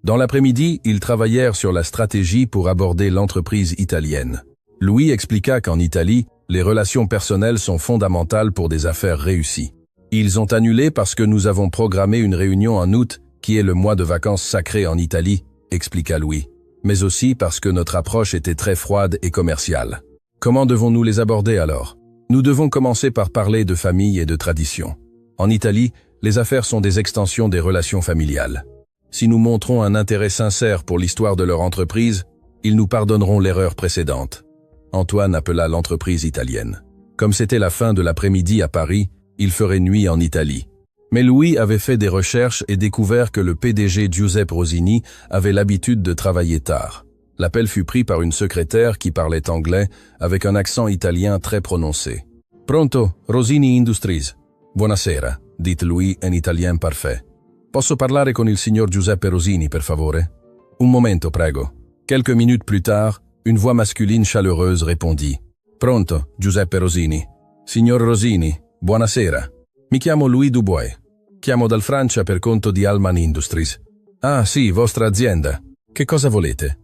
Dans l'après-midi, ils travaillèrent sur la stratégie pour aborder l'entreprise italienne. Louis expliqua qu'en Italie, les relations personnelles sont fondamentales pour des affaires réussies. Ils ont annulé parce que nous avons programmé une réunion en août, qui est le mois de vacances sacré en Italie, expliqua Louis. Mais aussi parce que notre approche était très froide et commerciale. Comment devons-nous les aborder alors? Nous devons commencer par parler de famille et de tradition. En Italie, les affaires sont des extensions des relations familiales. Si nous montrons un intérêt sincère pour l'histoire de leur entreprise, ils nous pardonneront l'erreur précédente. Antoine appela l'entreprise italienne. Comme c'était la fin de l'après-midi à Paris, il ferait nuit en Italie. Mais Louis avait fait des recherches et découvert que le PDG Giuseppe Rosini avait l'habitude de travailler tard. L'appel fut pris par une secrétaire qui parlait anglais avec un accent italien très prononcé. « Pronto, Rosini Industries. Buonasera, dit Louis en italien parfait. Posso parlare con il signor Giuseppe Rosini, per favore? Un momento, prego. » Quelques minutes plus tard, une voix masculine chaleureuse répondit. « Pronto, Giuseppe Rosini. Signor Rosini, buonasera. Mi chiamo Louis Dubois. Chiamo dal Francia per conto di Allman Industries. Ah, sì, vostra azienda. Che cosa volete?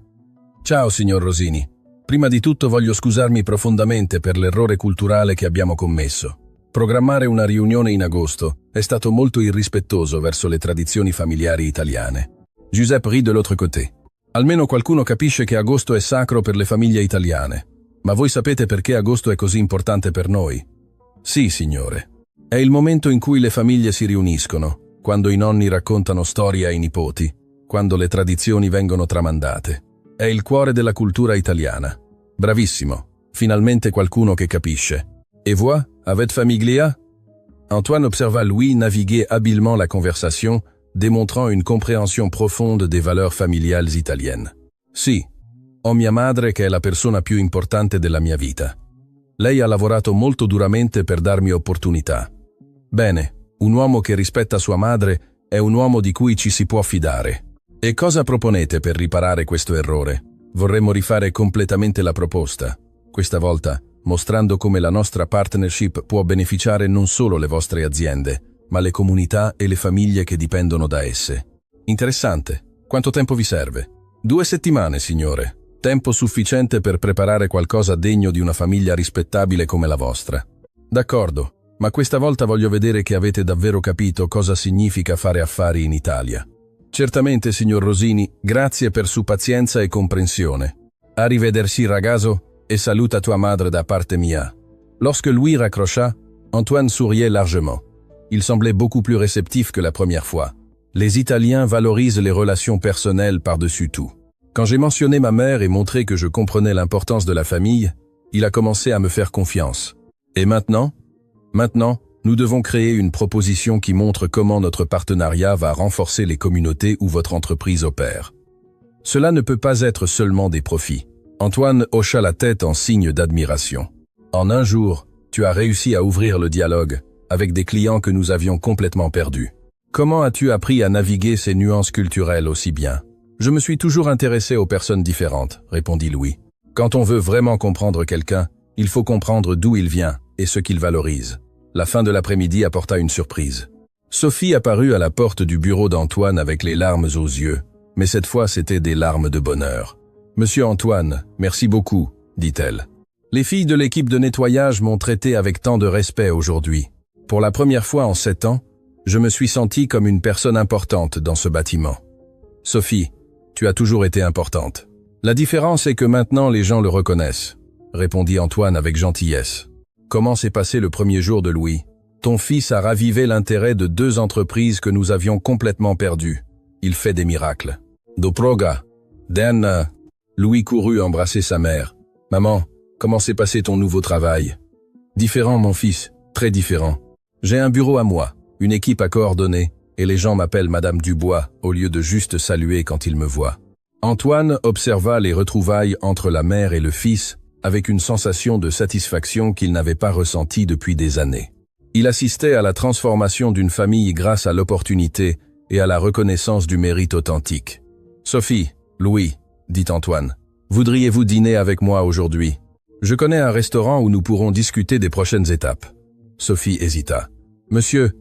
Ciao, signor Rosini. Prima di tutto voglio scusarmi profondamente per l'errore culturale che abbiamo commesso. Programmare una riunione in agosto è stato molto irrispettoso verso le tradizioni familiari italiane. » Giuseppe rit de l'autre côté. Almeno qualcuno capisce che agosto è sacro per le famiglie italiane. Ma voi sapete perché agosto è così importante per noi? Sì, signore. È il momento in cui le famiglie si riuniscono, quando i nonni raccontano storie ai nipoti, quando le tradizioni vengono tramandate. È il cuore della cultura italiana. Bravissimo. Finalmente qualcuno che capisce. Et voi, avec famiglia? Antoine observa Louis naviguer habilement la conversation, démontrant une compréhension profonde des valeurs familiales italiennes. Sì, ho mia madre che è la persona più importante della mia vita. Lei ha lavorato molto duramente per darmi opportunità. Bene, Un uomo che rispetta sua madre è un uomo di cui ci si può fidare. E cosa proponete per riparare questo errore? Vorremmo rifare completamente la proposta, questa volta mostrando come la nostra partnership può beneficiare non solo le vostre aziende, ma le comunità e le famiglie che dipendono da esse. Interessante. Quanto tempo vi serve? 2 settimane, signore. Tempo sufficiente per preparare qualcosa degno di una famiglia rispettabile come la vostra. D'accordo, ma questa volta voglio vedere che avete davvero capito cosa significa fare affari in Italia. Certamente, signor Rosini, grazie per su pazienza e comprensione. Arrivederci, ragazzo, et saluta tua madre da parte mia. Lorsque Louis raccrocha, Antoine souriait largement. Il semblait beaucoup plus réceptif que la première fois. Les Italiens valorisent les relations personnelles par-dessus tout. Quand j'ai mentionné ma mère et montré que je comprenais l'importance de la famille, il a commencé à me faire confiance. Et maintenant? Maintenant, nous devons créer une proposition qui montre comment notre partenariat va renforcer les communautés où votre entreprise opère. Cela ne peut pas être seulement des profits. Antoine hocha la tête en signe d'admiration. En un jour, tu as réussi à ouvrir le dialogue avec des clients que nous avions complètement perdus. Comment as-tu appris à naviguer ces nuances culturelles aussi bien? Je me suis toujours intéressé aux personnes différentes, répondit Louis. Quand on veut vraiment comprendre quelqu'un, il faut comprendre d'où il vient et ce qu'il valorise. La fin de l'après-midi apporta une surprise. Sophie apparut à la porte du bureau d'Antoine avec les larmes aux yeux, mais cette fois c'était des larmes de bonheur. « Monsieur Antoine, merci beaucoup, dit-elle. Les filles de l'équipe de nettoyage m'ont traité avec tant de respect aujourd'hui. Pour la première fois en 7 ans, je me suis senti comme une personne importante dans ce bâtiment. Sophie, tu as toujours été importante. La différence est que maintenant les gens le reconnaissent, répondit Antoine avec gentillesse. Comment s'est passé le premier jour de Louis? Ton fils a ravivé l'intérêt de 2 entreprises que nous avions complètement perdues. Il fait des miracles. Doproga, Dan, Louis courut embrasser sa mère. Maman, comment s'est passé ton nouveau travail? Différent, mon fils, très différent. J'ai un bureau à moi, une équipe à coordonner, et les gens m'appellent Madame Dubois au lieu de juste saluer quand ils me voient. Antoine observa les retrouvailles entre la mère et le fils avec une sensation de satisfaction qu'il n'avait pas ressentie depuis des années. Il assistait à la transformation d'une famille grâce à l'opportunité et à la reconnaissance du mérite authentique. « Sophie, Louis, dit Antoine, voudriez-vous dîner avec moi aujourd'hui? Je connais un restaurant où nous pourrons discuter des prochaines étapes. » Sophie hésita. « Monsieur,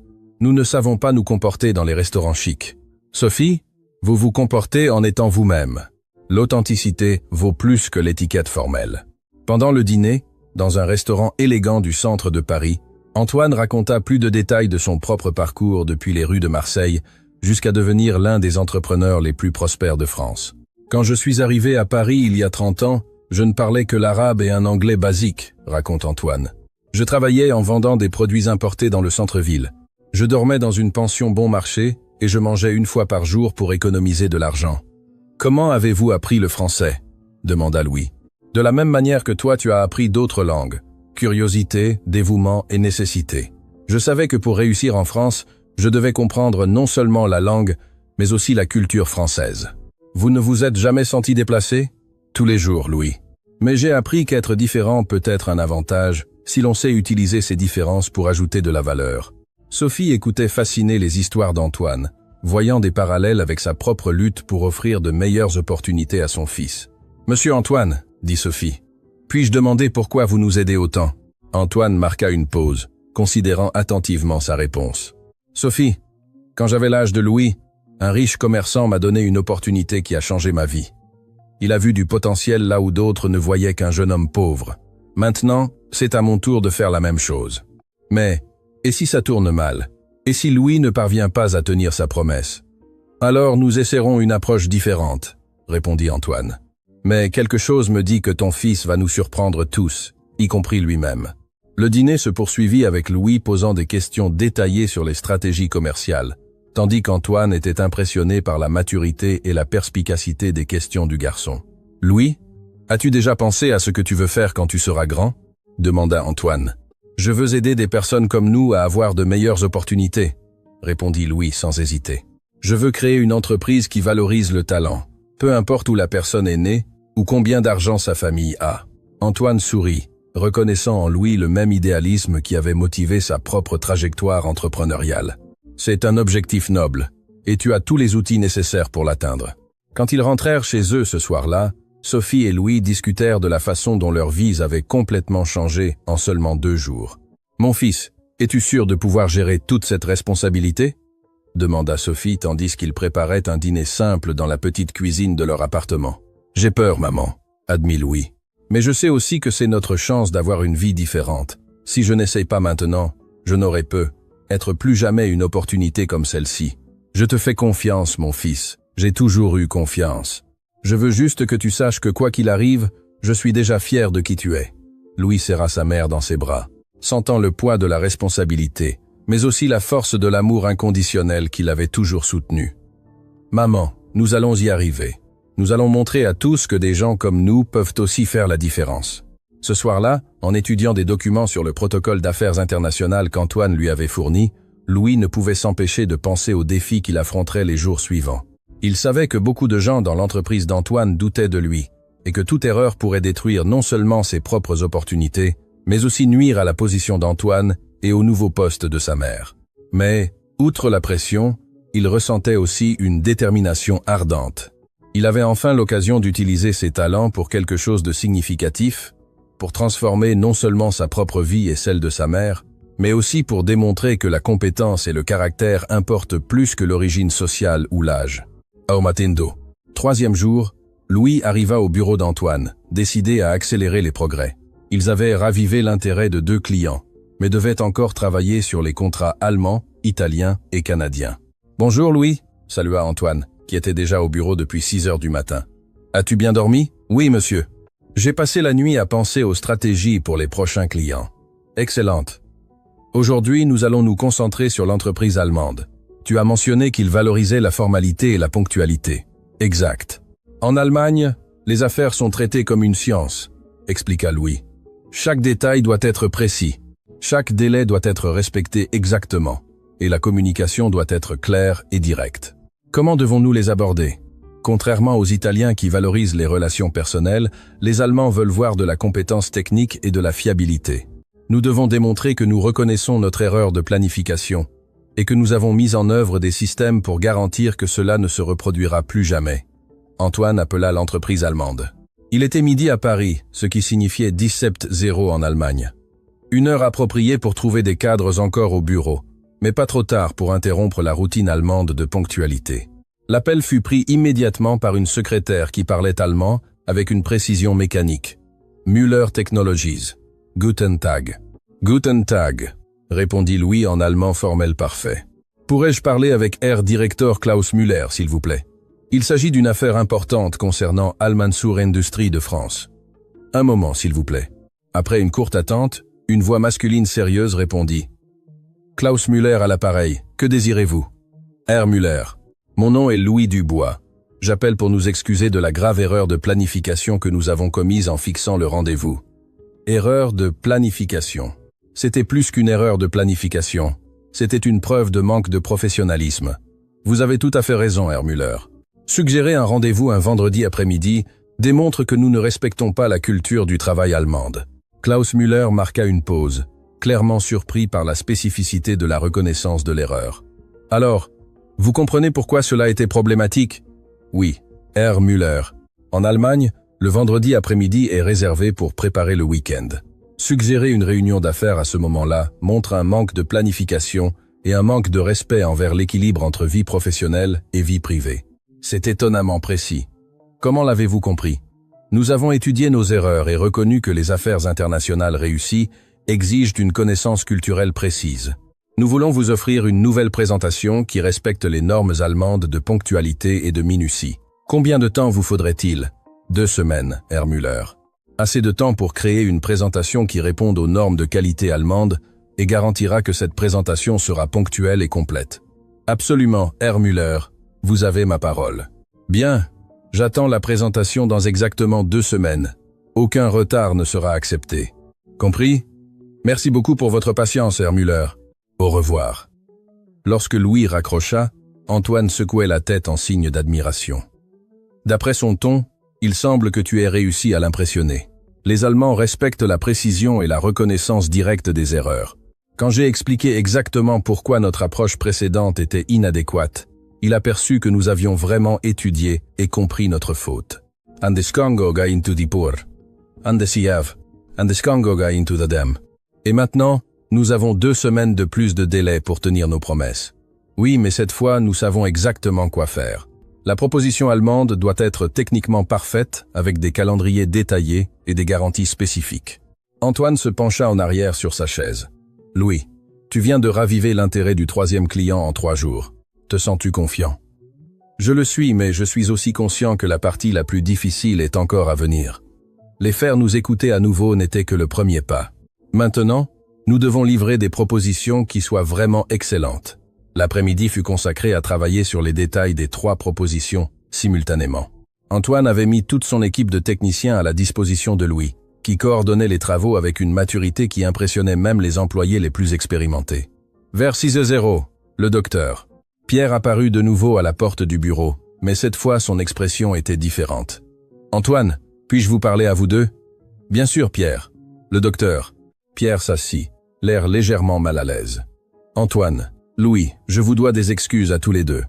nous ne savons pas nous comporter dans les restaurants chics. Sophie, vous vous comportez en étant vous-même. L'authenticité vaut plus que l'étiquette formelle. » Pendant le dîner, dans un restaurant élégant du centre de Paris, Antoine raconta plus de détails de son propre parcours depuis les rues de Marseille jusqu'à devenir l'un des entrepreneurs les plus prospères de France. « Quand je suis arrivé à Paris il y a 30 ans, je ne parlais que l'arabe et un anglais basique, raconte Antoine. Je travaillais en vendant des produits importés dans le centre-ville. Je dormais dans une pension bon marché et je mangeais 1 fois par jour pour économiser de l'argent. « Comment avez-vous appris le français ?» demanda Louis. « De la même manière que toi tu as appris d'autres langues. Curiosité, dévouement et nécessité. Je savais que pour réussir en France, je devais comprendre non seulement la langue, mais aussi la culture française. Vous ne vous êtes jamais senti déplacé? Tous les jours, Louis. Mais j'ai appris qu'être différent peut être un avantage si l'on sait utiliser ces différences pour ajouter de la valeur. » Sophie écoutait fascinée les histoires d'Antoine, voyant des parallèles avec sa propre lutte pour offrir de meilleures opportunités à son fils. « Monsieur Antoine, dit Sophie, puis-je demander pourquoi vous nous aidez autant? » Antoine marqua une pause, considérant attentivement sa réponse. « Sophie, quand j'avais l'âge de Louis, un riche commerçant m'a donné une opportunité qui a changé ma vie. Il a vu du potentiel là où d'autres ne voyaient qu'un jeune homme pauvre. Maintenant, c'est à mon tour de faire la même chose. Mais, et si ça tourne mal? Et si Louis ne parvient pas à tenir sa promesse? Alors nous essaierons une approche différente, répondit Antoine. Mais quelque chose me dit que ton fils va nous surprendre tous, y compris lui-même. Le dîner se poursuivit avec Louis posant des questions détaillées sur les stratégies commerciales, tandis qu'Antoine était impressionné par la maturité et la perspicacité des questions du garçon. « Louis, as-tu déjà pensé à ce que tu veux faire quand tu seras grand ?» demanda Antoine. « Je veux aider des personnes comme nous à avoir de meilleures opportunités, » répondit Louis sans hésiter. « Je veux créer une entreprise qui valorise le talent, peu importe où la personne est née ou combien d'argent sa famille a. » Antoine sourit, reconnaissant en Louis le même idéalisme qui avait motivé sa propre trajectoire entrepreneuriale. C'est un objectif noble, et tu as tous les outils nécessaires pour l'atteindre. Quand ils rentrèrent chez eux ce soir-là, Sophie et Louis discutèrent de la façon dont leurs vies avaient complètement changé en seulement 2 jours. « Mon fils, es-tu sûr de pouvoir gérer toute cette responsabilité ?» demanda Sophie tandis qu'ils préparaient un dîner simple dans la petite cuisine de leur appartement. « J'ai peur, maman, » admit Louis. « Mais je sais aussi que c'est notre chance d'avoir une vie différente. Si je n'essaye pas maintenant, je n'aurai être plus jamais une opportunité comme celle-ci. Je te fais confiance, mon fils. J'ai toujours eu confiance. Je veux juste que tu saches que quoi qu'il arrive, je suis déjà fier de qui tu es. » Louis serra sa mère dans ses bras, sentant le poids de la responsabilité, mais aussi la force de l'amour inconditionnel qui l'avait toujours soutenu. « Maman, nous allons y arriver. Nous allons montrer à tous que des gens comme nous peuvent aussi faire la différence. » Ce soir-là, en étudiant des documents sur le protocole d'affaires internationales qu'Antoine lui avait fourni, Louis ne pouvait s'empêcher de penser aux défis qu'il affronterait les jours suivants. Il savait que beaucoup de gens dans l'entreprise d'Antoine doutaient de lui, et que toute erreur pourrait détruire non seulement ses propres opportunités, mais aussi nuire à la position d'Antoine et au nouveau poste de sa mère. Mais, outre la pression, il ressentait aussi une détermination ardente. Il avait enfin l'occasion d'utiliser ses talents pour quelque chose de significatif, pour transformer non seulement sa propre vie et celle de sa mère, mais aussi pour démontrer que la compétence et le caractère importent plus que l'origine sociale ou l'âge. Au Matindo. 3e jour, Louis arriva au bureau d'Antoine, décidé à accélérer les progrès. Ils avaient ravivé l'intérêt de 2 clients, mais devaient encore travailler sur les contrats allemands, italiens et canadiens. « Bonjour Louis » salua Antoine, qui était déjà au bureau depuis 6 heures du matin. « As-tu bien dormi ?»« Oui, monsieur. J'ai passé la nuit à penser aux stratégies pour les prochains clients. »« Excellente. Aujourd'hui, nous allons nous concentrer sur l'entreprise allemande. Tu as mentionné qu'ils valorisaient la formalité et la ponctualité. » « Exact. En Allemagne, les affaires sont traitées comme une science, » expliqua Louis. « Chaque détail doit être précis. Chaque délai doit être respecté exactement. Et la communication doit être claire et directe. Comment devons-nous les aborder ? Contrairement aux Italiens qui valorisent les relations personnelles, les Allemands veulent voir de la compétence technique et de la fiabilité. Nous devons démontrer que nous reconnaissons notre erreur de planification et que nous avons mis en œuvre des systèmes pour garantir que cela ne se reproduira plus jamais. Antoine appela l'entreprise allemande. Il était midi à Paris, ce qui signifiait 17-0 en Allemagne. Une heure appropriée pour trouver des cadres encore au bureau, mais pas trop tard pour interrompre la routine allemande de ponctualité. L'appel fut pris immédiatement par une secrétaire qui parlait allemand avec une précision mécanique. Müller Technologies. Guten Tag. Guten Tag, répondit Louis en allemand formel parfait. Pourrais-je parler avec Herr Director Klaus Müller, s'il vous plaît? Il s'agit d'une affaire importante concernant Al-Mansour Industries de France. Un moment, s'il vous plaît. Après une courte attente, une voix masculine sérieuse répondit. Klaus Müller à l'appareil, que désirez-vous? Herr Müller. Mon nom est Louis Dubois. J'appelle pour nous excuser de la grave erreur de planification que nous avons commise en fixant le rendez-vous. Erreur de planification. C'était plus qu'une erreur de planification. C'était une preuve de manque de professionnalisme. Vous avez tout à fait raison, Herr Müller. Suggérer un rendez-vous un vendredi après-midi démontre que nous ne respectons pas la culture du travail allemande. Klaus Müller marqua une pause, clairement surpris par la spécificité de la reconnaissance de l'erreur. Alors, vous comprenez pourquoi cela était problématique? Oui, Herr Müller. En Allemagne, le vendredi après-midi est réservé pour préparer le week-end. Suggérer une réunion d'affaires à ce moment-là montre un manque de planification et un manque de respect envers l'équilibre entre vie professionnelle et vie privée. C'est étonnamment précis. Comment l'avez-vous compris? Nous avons étudié nos erreurs et reconnu que les affaires internationales réussies exigent une connaissance culturelle précise. Nous voulons vous offrir une nouvelle présentation qui respecte les normes allemandes de ponctualité et de minutie. Combien de temps vous faudrait-il? 2 semaines, Herr Müller. Assez de temps pour créer une présentation qui réponde aux normes de qualité allemandes et garantira que cette présentation sera ponctuelle et complète. Absolument, Herr Müller. Vous avez ma parole. Bien, j'attends la présentation dans exactement 2 semaines. Aucun retard ne sera accepté. Compris? Merci beaucoup pour votre patience, Herr Müller. Au revoir. Lorsque Louis raccrocha, Antoine secouait la tête en signe d'admiration. D'après son ton, il semble que tu aies réussi à l'impressionner. Les Allemands respectent la précision et la reconnaissance directe des erreurs. Quand j'ai expliqué exactement pourquoi notre approche précédente était inadéquate, il aperçut que nous avions vraiment étudié et compris notre faute. Andeskongoga into the poor. Andesiav. Andeskongoga into the dem. Et maintenant, nous avons 2 semaines de plus de délai pour tenir nos promesses. Oui, mais cette fois, nous savons exactement quoi faire. La proposition allemande doit être techniquement parfaite, avec des calendriers détaillés et des garanties spécifiques. Antoine se pencha en arrière sur sa chaise. Louis, tu viens de raviver l'intérêt du 3e client en 3 jours. Te sens-tu confiant? Je le suis, mais je suis aussi conscient que la partie la plus difficile est encore à venir. Les faire nous écouter à nouveau n'était que le premier pas. Maintenant, nous devons livrer des propositions qui soient vraiment excellentes. L'après-midi fut consacré à travailler sur les détails des 3 propositions simultanément. Antoine avait mis toute son équipe de techniciens à la disposition de Louis, qui coordonnait les travaux avec une maturité qui impressionnait même les employés les plus expérimentés. Vers 6h00, le docteur. Pierre apparut de nouveau à la porte du bureau, mais cette fois son expression était différente. « Antoine, puis-je vous parler à vous deux ?»« Bien sûr, Pierre. » Le docteur. Pierre s'assit, l'air légèrement mal à l'aise. « Antoine, Louis, je vous dois des excuses à tous les deux. »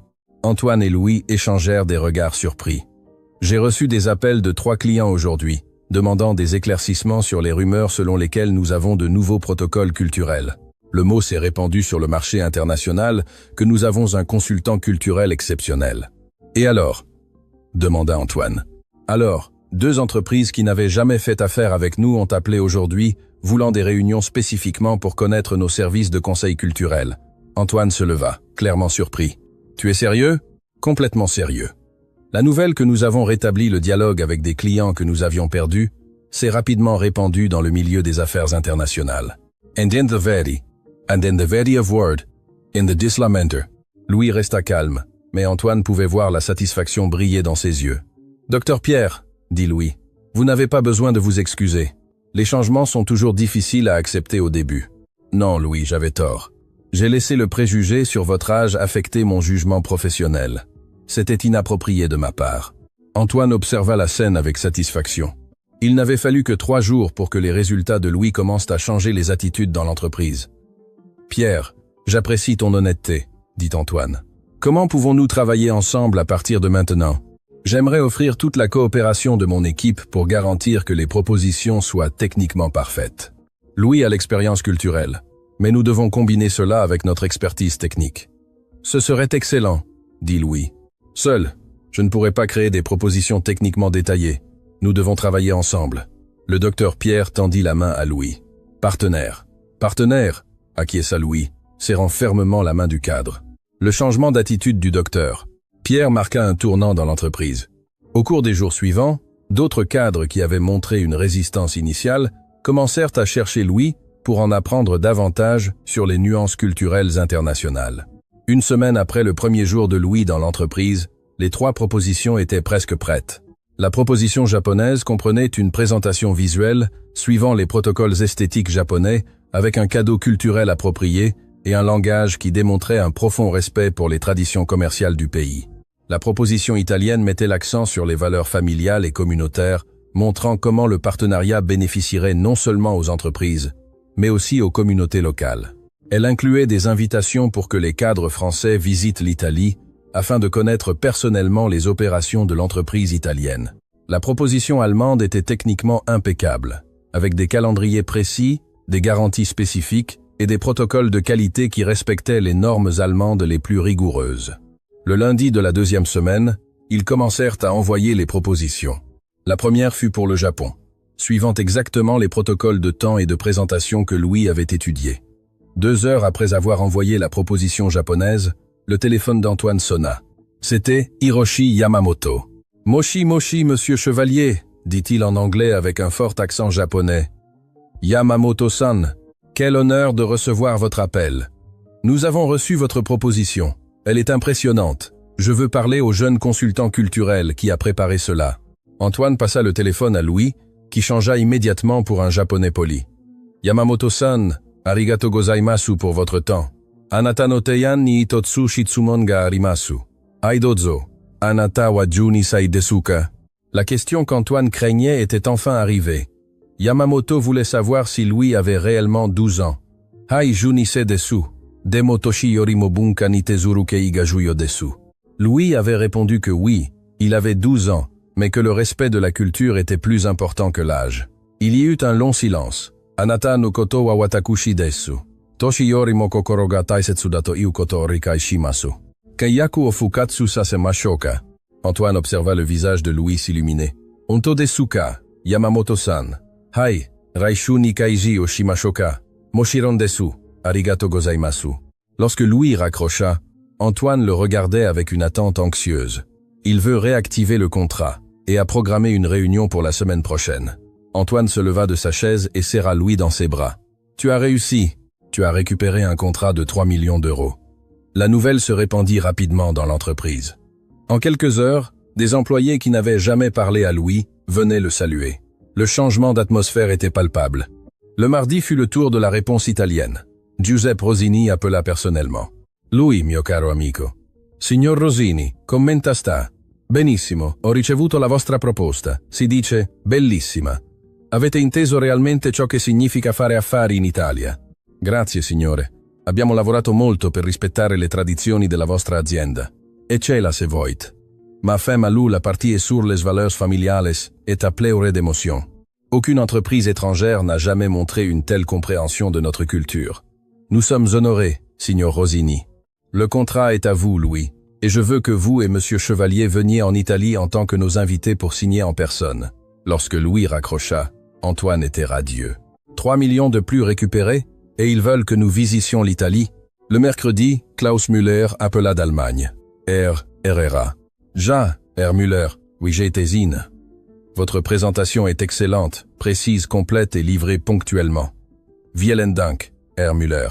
Antoine et Louis échangèrent des regards surpris. « J'ai reçu des appels de 3 clients aujourd'hui, demandant des éclaircissements sur les rumeurs selon lesquelles nous avons de nouveaux protocoles culturels. Le mot s'est répandu sur le marché international que nous avons un consultant culturel exceptionnel. »« Et alors ?» demanda Antoine. « Alors, 2 entreprises qui n'avaient jamais fait affaire avec nous ont appelé aujourd'hui, voulant des réunions spécifiquement pour connaître nos services de conseil culturel. » Antoine se leva, clairement surpris. « Tu es sérieux ?»« Complètement sérieux. » La nouvelle que nous avons rétabli le dialogue avec des clients que nous avions perdus s'est rapidement répandue dans le milieu des affaires internationales. And in the very of word, in the dislamenter. Louis resta calme, mais Antoine pouvait voir la satisfaction briller dans ses yeux. « Docteur Pierre, » dit Louis, « vous n'avez pas besoin de vous excuser. Les changements sont toujours difficiles à accepter au début. » « Non, Louis, j'avais tort. J'ai laissé le préjugé sur votre âge affecter mon jugement professionnel. C'était inapproprié de ma part. » Antoine observa la scène avec satisfaction. Il n'avait fallu que 3 jours pour que les résultats de Louis commencent à changer les attitudes dans l'entreprise. « Pierre, j'apprécie ton honnêteté, » dit Antoine. « Comment pouvons-nous travailler ensemble à partir de maintenant? J'aimerais offrir toute la coopération de mon équipe pour garantir que les propositions soient techniquement parfaites. Louis a l'expérience culturelle, mais nous devons combiner cela avec notre expertise technique. »« Ce serait excellent, » dit Louis. « Seul, je ne pourrais pas créer des propositions techniquement détaillées. Nous devons travailler ensemble. » Le docteur Pierre tendit la main à Louis. « Partenaire. »« Partenaire » acquiesça Louis, serrant fermement la main du cadre. Le changement d'attitude du docteur. Pierre marqua un tournant dans l'entreprise. Au cours des jours suivants, d'autres cadres qui avaient montré une résistance initiale commencèrent à chercher Louis pour en apprendre davantage sur les nuances culturelles internationales. 1 semaine après le premier jour de Louis dans l'entreprise, les 3 propositions étaient presque prêtes. La proposition japonaise comprenait une présentation visuelle suivant les protocoles esthétiques japonais avec un cadeau culturel approprié et un langage qui démontrait un profond respect pour les traditions commerciales du pays. La proposition italienne mettait l'accent sur les valeurs familiales et communautaires, montrant comment le partenariat bénéficierait non seulement aux entreprises, mais aussi aux communautés locales. Elle incluait des invitations pour que les cadres français visitent l'Italie afin de connaître personnellement les opérations de l'entreprise italienne. La proposition allemande était techniquement impeccable, avec des calendriers précis, des garanties spécifiques et des protocoles de qualité qui respectaient les normes allemandes les plus rigoureuses. Le lundi de la 2e semaine, ils commencèrent à envoyer les propositions. La première fut pour le Japon, suivant exactement les protocoles de temps et de présentation que Louis avait étudiés. 2 heures après avoir envoyé la proposition japonaise, le téléphone d'Antoine sonna. C'était Hiroshi Yamamoto. « Moshi moshi, monsieur Chevalier », dit-il en anglais avec un fort accent japonais. « Yamamoto-san, quel honneur de recevoir votre appel. Nous avons reçu votre proposition. Elle est impressionnante. Je veux parler au jeune consultant culturel qui a préparé cela. » Antoine passa le téléphone à Louis, qui changea immédiatement pour un japonais poli. « Yamamoto-san, arigato gozaimasu pour votre temps. Anata no teian ni itotsu shitsumon ga arimasu. Aidozo, anata wa juni sai desu ka ?» La question qu'Antoine craignait était enfin arrivée. Yamamoto voulait savoir si Louis avait réellement 12 ans. Hai junise desu. Demo toshi yorimo bunka ni tezuru kei ga juyo desu. Louis avait répondu que oui, il avait 12 ans, mais que le respect de la culture était plus important que l'âge. Il y eut un long silence. Anata no koto wa watakushi desu. Toshi yorimo kokoro ga taisetsu da to iu koto rikai shimasu. Keiyaku o fukatsu sasemashoka. Antoine observa le visage de Louis s'illuminer. Onto desuka, Yamamoto-san. Hai, raishu ni kaiji o shimashoka. Moshiron desu, arigato gozaimasu. Lorsque Louis raccrocha, Antoine le regardait avec une attente anxieuse. Il veut réactiver le contrat et a programmé une réunion pour la semaine prochaine. Antoine se leva de sa chaise et serra Louis dans ses bras. Tu as réussi. Tu as récupéré un contrat de 3 millions d'euros. La nouvelle se répandit rapidement dans l'entreprise. En quelques heures, des employés qui n'avaient jamais parlé à Louis venaient le saluer. Le changement d'atmosphère était palpable. Le mardi fut le tour de la réponse italienne. Giuseppe Rosini appela personnellement. Louis, mio caro amico. Signor Rosini, commenta sta? Benissimo, ho ricevuto la vostra proposta. Si dice bellissima. Avete inteso realmente ciò che significa fare affari in Italia? Grazie, signore. Abbiamo lavorato molto per rispettare le tradizioni della vostra azienda. E cela se voit. Ma femme à Lou la partie sur les valeurs familiales est à pleurer d'émotion. Aucune entreprise étrangère n'a jamais montré une telle compréhension de notre culture. Nous sommes honorés, signor Rosini. Le contrat est à vous, Louis, et je veux que vous et monsieur Chevalier veniez en Italie en tant que nos invités pour signer en personne. Lorsque Louis raccrocha, Antoine était radieux. 3 millions de plus récupérés, et ils veulent que nous visitions l'Italie. Le mercredi, Klaus Müller appela d'Allemagne. Herrera. Herr Müller, oui j'étais in. Votre présentation est excellente, précise, complète et livrée ponctuellement. Vielen Dank, Herr Müller.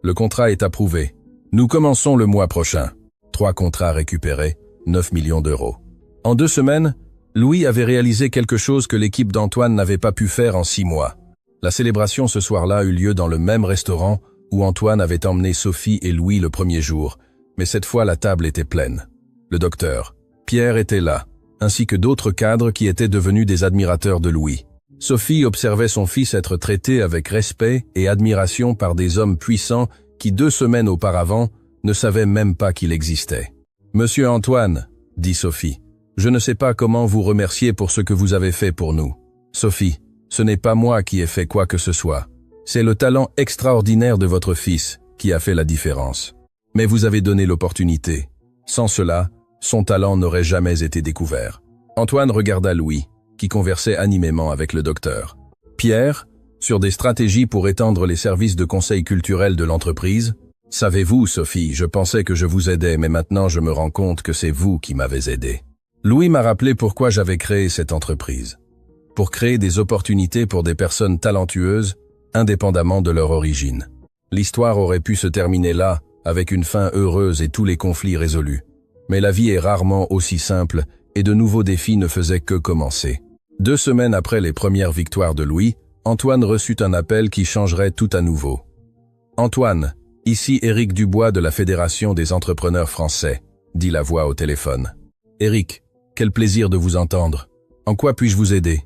Le contrat est approuvé. Nous commençons le mois prochain. 3 contrats récupérés, 9 millions d'euros. En 2 semaines, Louis avait réalisé quelque chose que l'équipe d'Antoine n'avait pas pu faire en 6 mois. La célébration ce soir-là eut lieu dans le même restaurant où Antoine avait emmené Sophie et Louis le premier jour, mais cette fois la table était pleine. Le docteur, Pierre était là, ainsi que d'autres cadres qui étaient devenus des admirateurs de Louis. Sophie observait son fils être traité avec respect et admiration par des hommes puissants qui 2 semaines auparavant ne savaient même pas qu'il existait. « Monsieur Antoine, » dit Sophie, « je ne sais pas comment vous remercier pour ce que vous avez fait pour nous. » Sophie, ce n'est pas moi qui ai fait quoi que ce soit. C'est le talent extraordinaire de votre fils qui a fait la différence. Mais vous avez donné l'opportunité. Sans cela, son talent n'aurait jamais été découvert. Antoine regarda Louis, qui conversait animément avec le docteur. Pierre, sur des stratégies pour étendre les services de conseil culturel de l'entreprise. Savez-vous, Sophie, je pensais que je vous aidais, mais maintenant je me rends compte que c'est vous qui m'avez aidé. Louis m'a rappelé pourquoi j'avais créé cette entreprise. Pour créer des opportunités pour des personnes talentueuses, indépendamment de leur origine. L'histoire aurait pu se terminer là, avec une fin heureuse et tous les conflits résolus. Mais la vie est rarement aussi simple et de nouveaux défis ne faisaient que commencer. 2 semaines après les premières victoires de Louis, Antoine reçut un appel qui changerait tout à nouveau. « Antoine, ici Éric Dubois de la Fédération des entrepreneurs français », dit la voix au téléphone. « Éric, quel plaisir de vous entendre. En quoi puis-je vous aider ?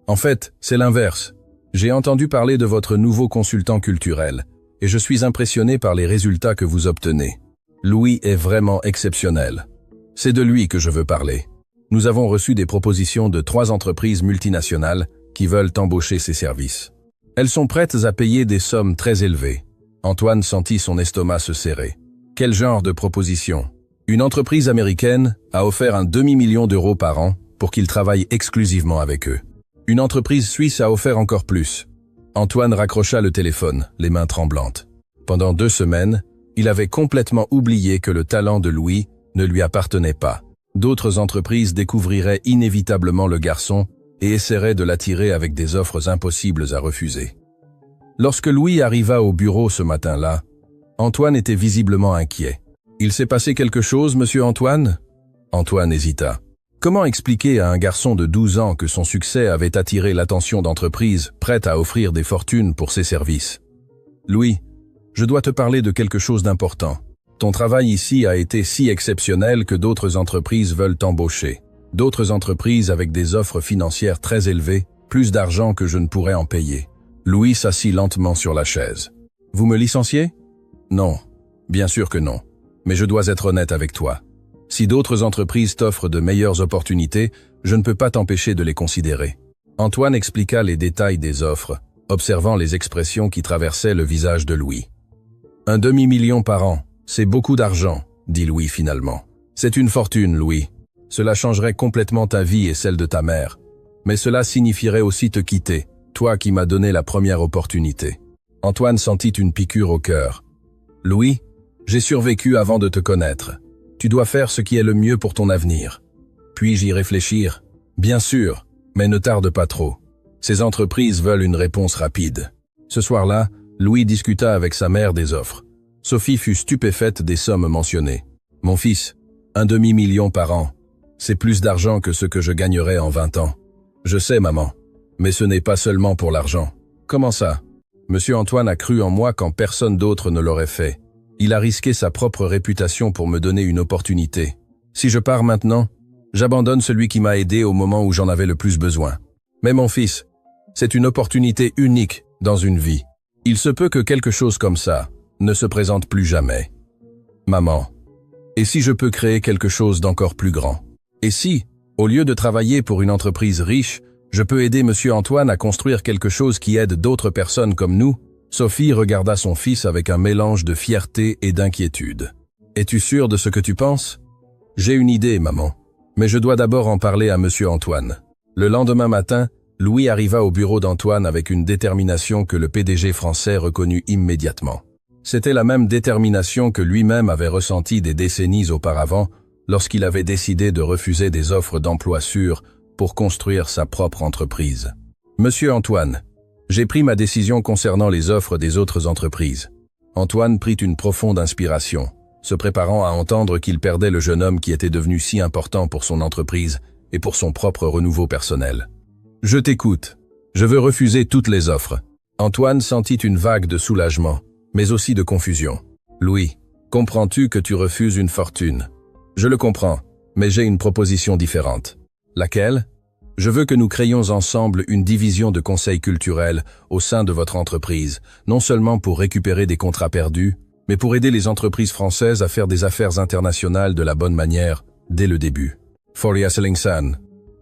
En fait, c'est l'inverse. J'ai entendu parler de votre nouveau consultant culturel et je suis impressionné par les résultats que vous obtenez. Louis est vraiment exceptionnel. C'est de lui que je veux parler. Nous avons reçu des propositions de 3 entreprises multinationales qui veulent embaucher ses services. Elles sont prêtes à payer des sommes très élevées. Antoine sentit son estomac se serrer. Quel genre de proposition ? Une entreprise américaine a offert un demi-million d'euros par an pour qu'il travaille exclusivement avec eux. Une entreprise suisse a offert encore plus. Antoine raccrocha le téléphone, les mains tremblantes. Pendant 2 semaines, il avait complètement oublié que le talent de Louis ne lui appartenait pas. D'autres entreprises découvriraient inévitablement le garçon et essaieraient de l'attirer avec des offres impossibles à refuser. Lorsque Louis arriva au bureau ce matin-là, Antoine était visiblement inquiet. « Il s'est passé quelque chose, monsieur Antoine ?» Antoine hésita. Comment expliquer à un garçon de 12 ans que son succès avait attiré l'attention d'entreprises prêtes à offrir des fortunes pour ses services ? « Louis, je dois te parler de quelque chose d'important. Ton travail ici a été si exceptionnel que d'autres entreprises veulent t'embaucher. D'autres entreprises avec des offres financières très élevées plus d'argent que je ne pourrais en payer. Louis s'assit lentement sur la chaise. Vous me licenciez? Non, bien sûr que non. Mais je dois être honnête avec toi. Si d'autres entreprises t'offrent de meilleures opportunités, je ne peux pas t'empêcher de les considérer. Antoine expliqua les détails des offres, observant les expressions qui traversaient le visage de Louis. Un demi-million par an, c'est beaucoup d'argent, dit Louis finalement. C'est une fortune, Louis. Cela changerait complètement ta vie et celle de ta mère. Mais cela signifierait aussi te quitter, toi qui m'as donné la première opportunité. Antoine sentit une piqûre au cœur. Louis, j'ai survécu avant de te connaître. Tu dois faire ce qui est le mieux pour ton avenir. Puis-je y réfléchir? Bien sûr, mais ne tarde pas trop. Ces entreprises veulent une réponse rapide. Ce soir-là, Louis discuta avec sa mère des offres. Sophie fut stupéfaite des sommes mentionnées. Mon fils, un demi-million par an. C'est plus d'argent que ce que je gagnerais en 20 ans. Je sais, maman. Mais ce n'est pas seulement pour l'argent. Comment ça? Monsieur Antoine a cru en moi quand personne d'autre ne l'aurait fait. Il a risqué sa propre réputation pour me donner une opportunité. Si je pars maintenant, j'abandonne celui qui m'a aidé au moment où j'en avais le plus besoin. Mais mon fils, c'est une opportunité unique dans une vie. Il se peut que quelque chose comme ça ne se présente plus jamais. Maman, et si je peux créer quelque chose d'encore plus grand? Et si, au lieu de travailler pour une entreprise riche, je peux aider Monsieur Antoine à construire quelque chose qui aide d'autres personnes comme nous? Sophie regarda son fils avec un mélange de fierté et d'inquiétude. Es-tu sûr de ce que tu penses? J'ai une idée, maman. Mais je dois d'abord en parler à Monsieur Antoine. Le lendemain matin, Louis arriva au bureau d'Antoine avec une détermination que le PDG français reconnut immédiatement. C'était la même détermination que lui-même avait ressentie des décennies auparavant lorsqu'il avait décidé de refuser des offres d'emploi sûres pour construire sa propre entreprise. Monsieur Antoine, j'ai pris ma décision concernant les offres des autres entreprises. Antoine prit une profonde inspiration, se préparant à entendre qu'il perdait le jeune homme qui était devenu si important pour son entreprise et pour son propre renouveau personnel. Je t'écoute. Je veux refuser toutes les offres. Antoine sentit une vague de soulagement, mais aussi de confusion. Louis, comprends-tu que tu refuses une fortune? Je le comprends, mais j'ai une proposition différente. Laquelle? Je veux que nous créions ensemble une division de conseil culturel au sein de votre entreprise, non seulement pour récupérer des contrats perdus, mais pour aider les entreprises françaises à faire des affaires internationales de la bonne manière, dès le début. Foria Selling-san.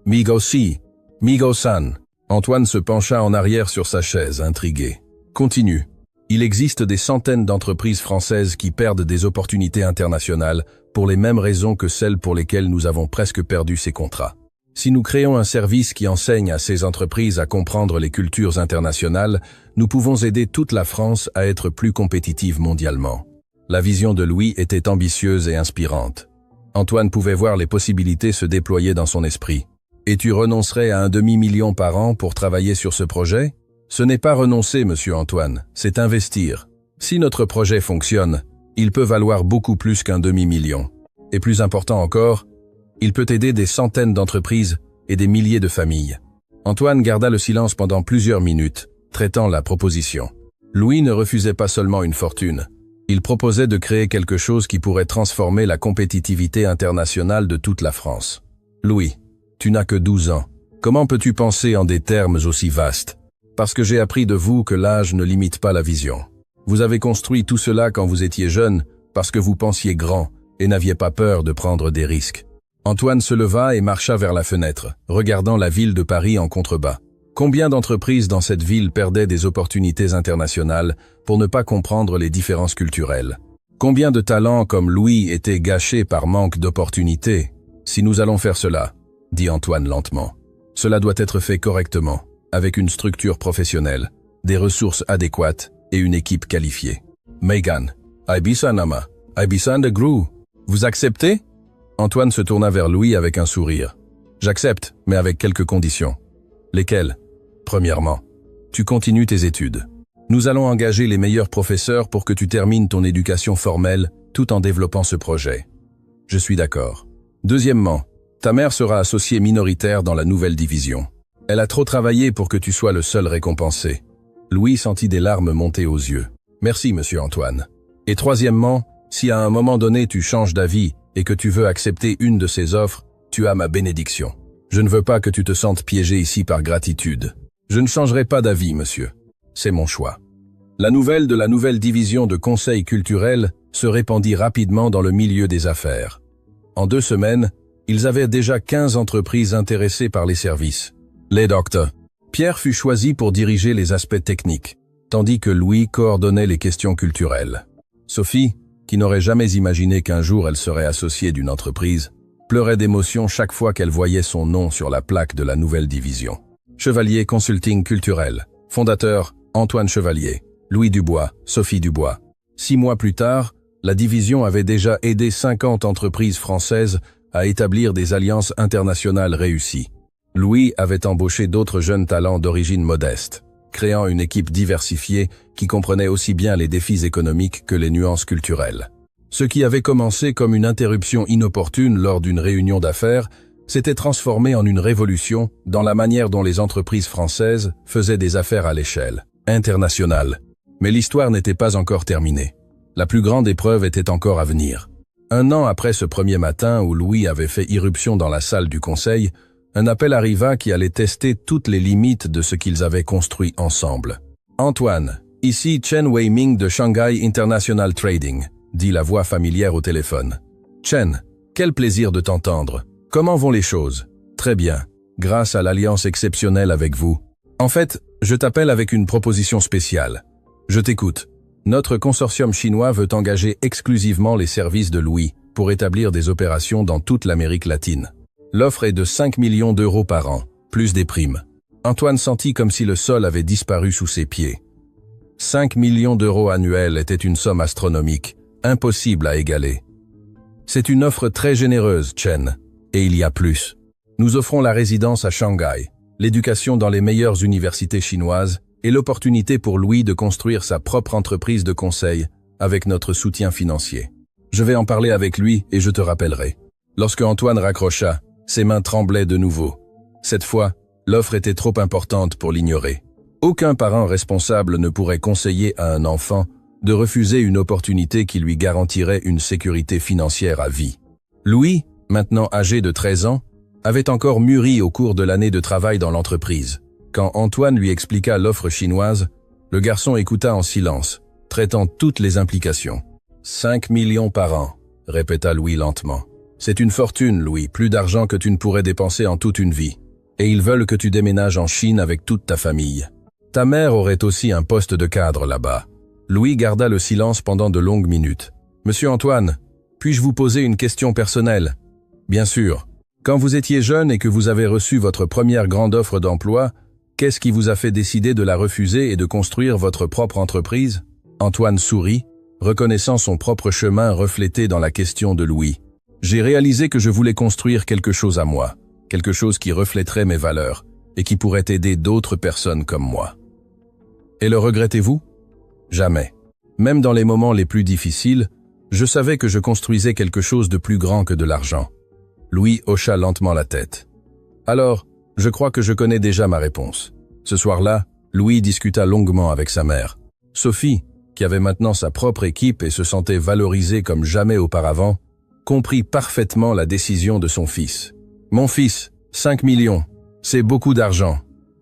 Migo-san. Antoine se pencha en arrière sur sa chaise, intrigué. Continue. Il existe des centaines d'entreprises françaises qui perdent des opportunités internationales pour les mêmes raisons que celles pour lesquelles nous avons presque perdu ces contrats. Si nous créons un service qui enseigne à ces entreprises à comprendre les cultures internationales, nous pouvons aider toute la France à être plus compétitive mondialement. La vision de Louis était ambitieuse et inspirante. Antoine pouvait voir les possibilités se déployer dans son esprit. Et tu renoncerais à un demi-million par an pour travailler sur ce projet? Ce n'est pas renoncer, monsieur Antoine, c'est investir. Si notre projet fonctionne, il peut valoir beaucoup plus qu'un demi-million. Et plus important encore, il peut aider des centaines d'entreprises et des milliers de familles. Antoine garda le silence pendant plusieurs minutes, traitant la proposition. Louis ne refusait pas seulement une fortune. Il proposait de créer quelque chose qui pourrait transformer la compétitivité internationale de toute la France. Louis, tu n'as que 12 ans. Comment peux-tu penser en des termes aussi vastes? Parce que j'ai appris de vous que l'âge ne limite pas la vision. Vous avez construit tout cela quand vous étiez jeune, parce que vous pensiez grand et n'aviez pas peur de prendre des risques. Antoine se leva et marcha vers la fenêtre, regardant la ville de Paris en contrebas. Combien d'entreprises dans cette ville perdaient des opportunités internationales pour ne pas comprendre les différences culturelles? Combien de talents comme Louis étaient gâchés par manque d'opportunités? Si nous allons faire cela, dit Antoine lentement, cela doit être fait correctement, avec une structure professionnelle, des ressources adéquates et une équipe qualifiée. Megan, Ibisanama, Ibisan de Grou, vous acceptez? Antoine se tourna vers Louis avec un sourire. J'accepte, mais avec quelques conditions. Lesquelles? Premièrement, tu continues tes études. Nous allons engager les meilleurs professeurs pour que tu termines ton éducation formelle tout en développant ce projet. Je suis d'accord. Deuxièmement, ta mère sera associée minoritaire dans la nouvelle division. Elle a trop travaillé pour que tu sois le seul récompensé. Louis sentit des larmes monter aux yeux. Merci, monsieur Antoine. Et troisièmement, si à un moment donné tu changes d'avis et que tu veux accepter une de ces offres, tu as ma bénédiction. Je ne veux pas que tu te sentes piégé ici par gratitude. Je ne changerai pas d'avis, monsieur. C'est mon choix. La nouvelle de la nouvelle division de conseil culturel se répandit rapidement dans le milieu des affaires. En 2 semaines, ils avaient déjà 15 entreprises intéressées par les services. Les docteurs. Pierre fut choisi pour diriger les aspects techniques, tandis que Louis coordonnait les questions culturelles. Sophie, qui n'aurait jamais imaginé qu'un jour elle serait associée d'une entreprise, pleurait d'émotion chaque fois qu'elle voyait son nom sur la plaque de la nouvelle division. Chevalier Consulting Culturel. Fondateur, Antoine Chevalier. Louis Dubois, Sophie Dubois. 6 mois plus tard, la division avait déjà aidé 50 entreprises françaises à établir des alliances internationales réussies. Louis avait embauché d'autres jeunes talents d'origine modeste, créant une équipe diversifiée qui comprenait aussi bien les défis économiques que les nuances culturelles. Ce qui avait commencé comme une interruption inopportune lors d'une réunion d'affaires s'était transformé en une révolution dans la manière dont les entreprises françaises faisaient des affaires à l'échelle internationale. Mais l'histoire n'était pas encore terminée. La plus grande épreuve était encore à venir. 1 an après ce premier matin où Louis avait fait irruption dans la salle du conseil, un appel arriva qui allait tester toutes les limites de ce qu'ils avaient construit ensemble. « Antoine, ici Chen Weiming de Shanghai International Trading », dit la voix familière au téléphone. « Chen, quel plaisir de t'entendre. Comment vont les choses ? Très bien, grâce à l'alliance exceptionnelle avec vous. En fait, je t'appelle avec une proposition spéciale. Je t'écoute. Notre consortium chinois veut engager exclusivement les services de Louis pour établir des opérations dans toute l'Amérique latine. L'offre est de 5 millions d'euros par an, plus des primes. » Antoine sentit comme si le sol avait disparu sous ses pieds. 5 millions d'euros annuels était une somme astronomique, impossible à égaler. « C'est une offre très généreuse, Chen, et il y a plus. Nous offrons la résidence à Shanghai, l'éducation dans les meilleures universités chinoises et l'opportunité pour Louis de construire sa propre entreprise de conseil avec notre soutien financier. Je vais en parler avec lui et je te rappellerai. » Lorsque Antoine raccrocha, ses mains tremblaient de nouveau. Cette fois, l'offre était trop importante pour l'ignorer. Aucun parent responsable ne pourrait conseiller à un enfant de refuser une opportunité qui lui garantirait une sécurité financière à vie. Louis, maintenant âgé de 13 ans, avait encore mûri au cours de l'année de travail dans l'entreprise. Quand Antoine lui expliqua l'offre chinoise, le garçon écouta en silence, traitant toutes les implications. « 5 millions par an, » répéta Louis lentement. « C'est une fortune, Louis, plus d'argent que tu ne pourrais dépenser en toute une vie. Et ils veulent que tu déménages en Chine avec toute ta famille. Ta mère aurait aussi un poste de cadre là-bas. » Louis garda le silence pendant de longues minutes. « Monsieur Antoine, puis-je vous poser une question personnelle ? » « Bien sûr. Quand vous étiez jeune et que vous avez reçu votre première grande offre d'emploi, qu'est-ce qui vous a fait décider de la refuser et de construire votre propre entreprise ?» Antoine sourit, reconnaissant son propre chemin reflété dans la question de Louis. « J'ai réalisé que je voulais construire quelque chose à moi, quelque chose qui reflèterait mes valeurs et qui pourrait aider d'autres personnes comme moi. » Et le regrettez-vous ? Jamais. Même dans les moments les plus difficiles, je savais que je construisais quelque chose de plus grand que de l'argent. Louis hocha lentement la tête. « Alors, je crois que je connais déjà ma réponse. » Ce soir-là, Louis discuta longuement avec sa mère. Sophie, qui avait maintenant sa propre équipe et se sentait valorisée comme jamais auparavant, comprit parfaitement la décision de son fils. « Mon fils, 5 millions, c'est beaucoup d'argent, »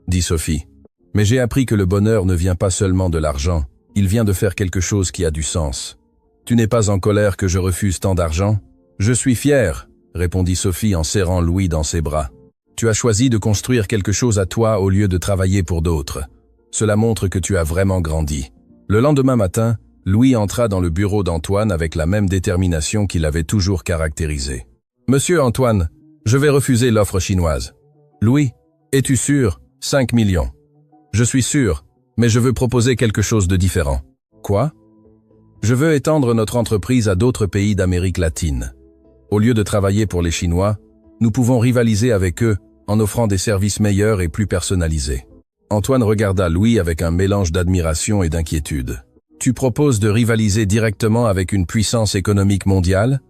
dit Sophie. « Mais j'ai appris que le bonheur ne vient pas seulement de l'argent, il vient de faire quelque chose qui a du sens. Tu n'es pas en colère que je refuse tant d'argent ? Je suis fier, » répondit Sophie en serrant Louis dans ses bras. « Tu as choisi de construire quelque chose à toi au lieu de travailler pour d'autres. Cela montre que tu as vraiment grandi. » Le lendemain matin, Louis entra dans le bureau d'Antoine avec la même détermination qui l'avait toujours caractérisé. « Monsieur Antoine, je vais refuser l'offre chinoise. »« Louis, es-tu sûr ? 5 millions. »« Je suis sûr, mais je veux proposer quelque chose de différent. »« Quoi ? » ?»« Je veux étendre notre entreprise à d'autres pays d'Amérique latine. Au lieu de travailler pour les Chinois, nous pouvons rivaliser avec eux en offrant des services meilleurs et plus personnalisés. » Antoine regarda Louis avec un mélange d'admiration et d'inquiétude. « Tu proposes de rivaliser directement avec une puissance économique mondiale ?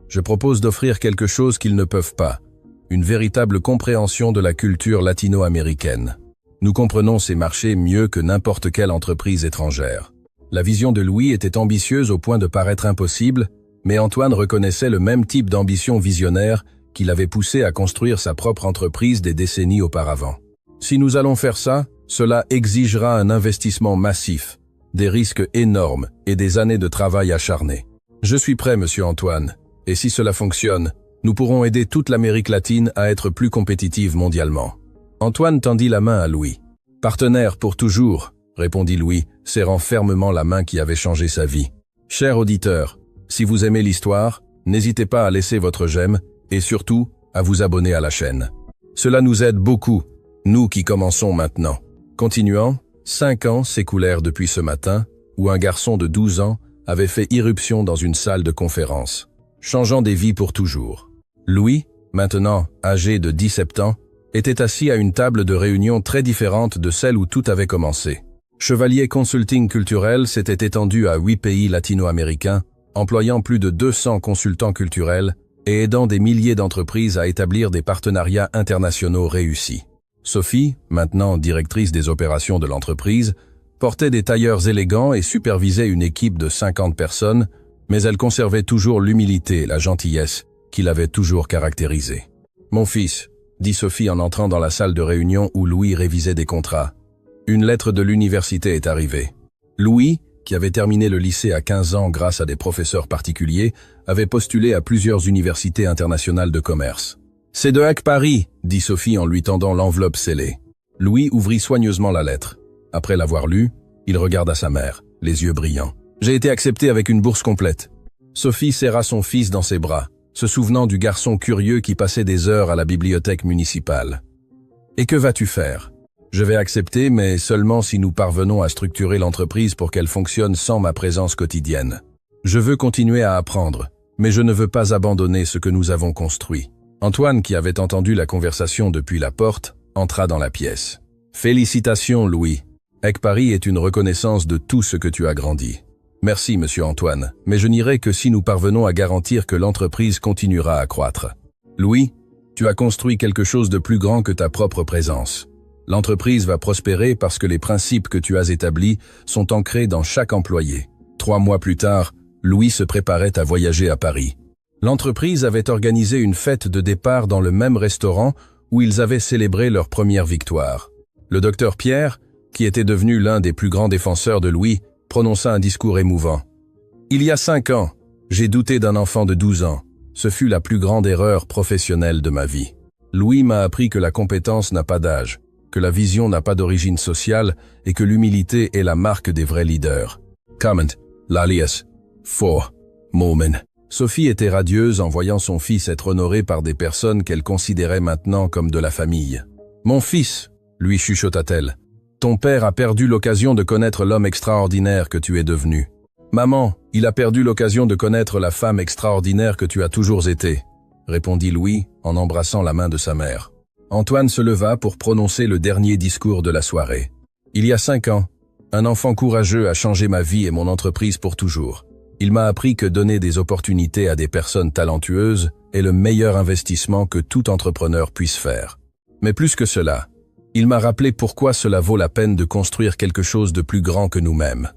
Je propose d'offrir quelque chose qu'ils ne peuvent pas, une véritable compréhension de la culture latino-américaine. Nous comprenons ces marchés mieux que n'importe quelle entreprise étrangère. » La vision de Louis était ambitieuse au point de paraître impossible, mais Antoine reconnaissait le même type d'ambition visionnaire qui l'avait poussé à construire sa propre entreprise des décennies auparavant. Si nous allons faire ça, cela exigera un investissement massif, des risques énormes et des années de travail acharné. Je suis prêt, monsieur Antoine, et si cela fonctionne, nous pourrons aider toute l'Amérique latine à être plus compétitive mondialement. Antoine tendit la main à Louis. « Partenaire pour toujours », répondit Louis, serrant fermement la main qui avait changé sa vie. « Cher auditeur, si vous aimez l'histoire, n'hésitez pas à laisser votre j'aime et surtout à vous abonner à la chaîne. Cela nous aide beaucoup, nous qui commençons maintenant. » Continuant, 5 ans s'écoulèrent depuis ce matin où un garçon de 12 ans avait fait irruption dans une salle de conférence, changeant des vies pour toujours. Louis, maintenant âgé de 17 ans, était assis à une table de réunion très différente de celle où tout avait commencé. Chevalier Consulting Culturel s'était étendu à 8 pays latino-américains, employant plus de 200 consultants culturels et aidant des milliers d'entreprises à établir des partenariats internationaux réussis. Sophie, maintenant directrice des opérations de l'entreprise, portait des tailleurs élégants et supervisait une équipe de 50 personnes, mais elle conservait toujours l'humilité et la gentillesse qui l'avaient toujours caractérisée. « Mon fils », dit Sophie en entrant dans la salle de réunion où Louis révisait des contrats. « Une lettre de l'université est arrivée. » Louis, qui avait terminé le lycée à 15 ans grâce à des professeurs particuliers, avait postulé à plusieurs universités internationales de commerce. « C'est de HEC Paris », dit Sophie en lui tendant l'enveloppe scellée. Louis ouvrit soigneusement la lettre. Après l'avoir lue, il regarda sa mère, les yeux brillants. « J'ai été accepté avec une bourse complète. » Sophie serra son fils dans ses bras, se souvenant du garçon curieux qui passait des heures à la bibliothèque municipale. « Et que vas-tu faire ? » « Je vais accepter, mais seulement si nous parvenons à structurer l'entreprise pour qu'elle fonctionne sans ma présence quotidienne. Je veux continuer à apprendre, mais je ne veux pas abandonner ce que nous avons construit. » Antoine, qui avait entendu la conversation depuis la porte, entra dans la pièce. « Félicitations, Louis. HEC Paris est une reconnaissance de tout ce que tu as grandi. Merci, monsieur Antoine, mais je n'irai que si nous parvenons à garantir que l'entreprise continuera à croître. Louis, tu as construit quelque chose de plus grand que ta propre présence. L'entreprise va prospérer parce que les principes que tu as établis sont ancrés dans chaque employé. » 3 mois plus tard, Louis se préparait à voyager à Paris. L'entreprise avait organisé une fête de départ dans le même restaurant où ils avaient célébré leur première victoire. Le docteur Pierre, qui était devenu l'un des plus grands défenseurs de Louis, prononça un discours émouvant. « Il y a 5 ans, j'ai douté d'un enfant de 12 ans. Ce fut la plus grande erreur professionnelle de ma vie. Louis m'a appris que la compétence n'a pas d'âge, que la vision n'a pas d'origine sociale et que l'humilité est la marque des vrais leaders. » Comment, l'alias, for, moment. Sophie était radieuse en voyant son fils être honoré par des personnes qu'elle considérait maintenant comme de la famille. « Mon fils, lui chuchota-t-elle, ton père a perdu l'occasion de connaître l'homme extraordinaire que tu es devenu. Maman, il a perdu l'occasion de connaître la femme extraordinaire que tu as toujours été, répondit Louis en embrassant la main de sa mère. Antoine se leva pour prononcer le dernier discours de la soirée. Il y a 5 ans, un enfant courageux a changé ma vie et mon entreprise pour toujours. Il m'a appris que donner des opportunités à des personnes talentueuses est le meilleur investissement que tout entrepreneur puisse faire. Mais plus que cela, il m'a rappelé pourquoi cela vaut la peine de construire quelque chose de plus grand que nous-mêmes.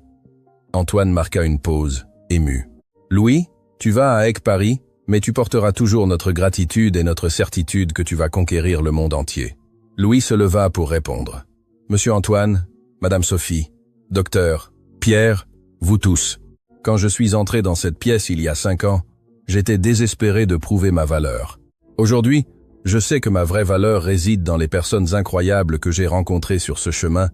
Antoine marqua une pause, ému. « Louis, tu vas à HEC Paris, mais tu porteras toujours notre gratitude et notre certitude que tu vas conquérir le monde entier. » Louis se leva pour répondre. « Monsieur Antoine, Madame Sophie, Docteur, Pierre, vous tous. Quand je suis entré dans cette pièce il y a 5 ans, j'étais désespéré de prouver ma valeur. Aujourd'hui, je sais que ma vraie valeur réside dans les personnes incroyables que j'ai rencontrées sur ce chemin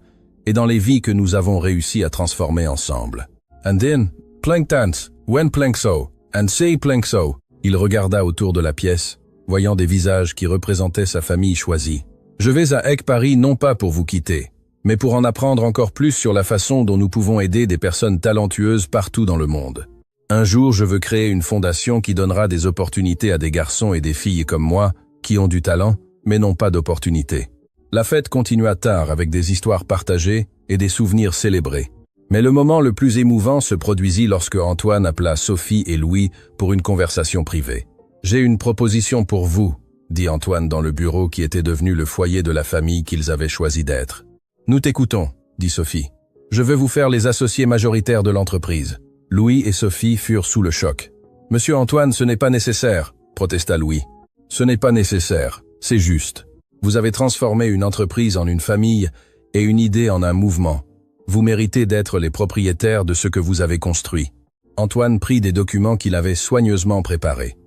et dans les vies que nous avons réussi à transformer ensemble. And then, planktant, when plankso, and say plankso. » Il regarda autour de la pièce, voyant des visages qui représentaient sa famille choisie. « Je vais à HEC Paris non pas pour vous quitter, mais pour en apprendre encore plus sur la façon dont nous pouvons aider des personnes talentueuses partout dans le monde. Un jour, je veux créer une fondation qui donnera des opportunités à des garçons et des filles comme moi, qui ont du talent, mais n'ont pas d'opportunités. » La fête continua tard avec des histoires partagées et des souvenirs célébrés. Mais le moment le plus émouvant se produisit lorsque Antoine appela Sophie et Louis pour une conversation privée. « J'ai une proposition pour vous, » dit Antoine dans le bureau qui était devenu le foyer de la famille qu'ils avaient choisi d'être. « Nous t'écoutons, » dit Sophie. « Je veux vous faire les associés majoritaires de l'entreprise. » Louis et Sophie furent sous le choc. « Monsieur Antoine, ce n'est pas nécessaire, » protesta Louis. « Ce n'est pas nécessaire, c'est juste. Vous avez transformé une entreprise en une famille et une idée en un mouvement. Vous méritez d'être les propriétaires de ce que vous avez construit. Antoine prit des documents qu'il avait soigneusement préparés.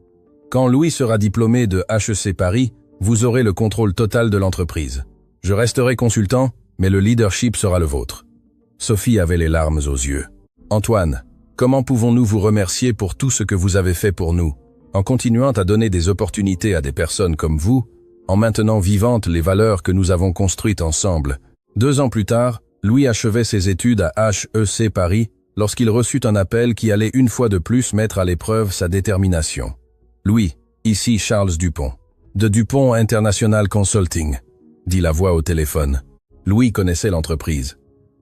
Quand Louis sera diplômé de HEC Paris, vous aurez le contrôle total de l'entreprise. Je resterai consultant, mais le leadership sera le vôtre. Sophie avait les larmes aux yeux. Antoine, comment pouvons-nous vous remercier pour tout ce que vous avez fait pour nous, en continuant à donner des opportunités à des personnes comme vous, en maintenant vivantes les valeurs que nous avons construites ensemble. 2 ans plus tard, Louis achevait ses études à HEC Paris lorsqu'il reçut un appel qui allait une fois de plus mettre à l'épreuve sa détermination. Louis, ici Charles Dupont. De Dupont International Consulting, dit la voix au téléphone. Louis connaissait l'entreprise.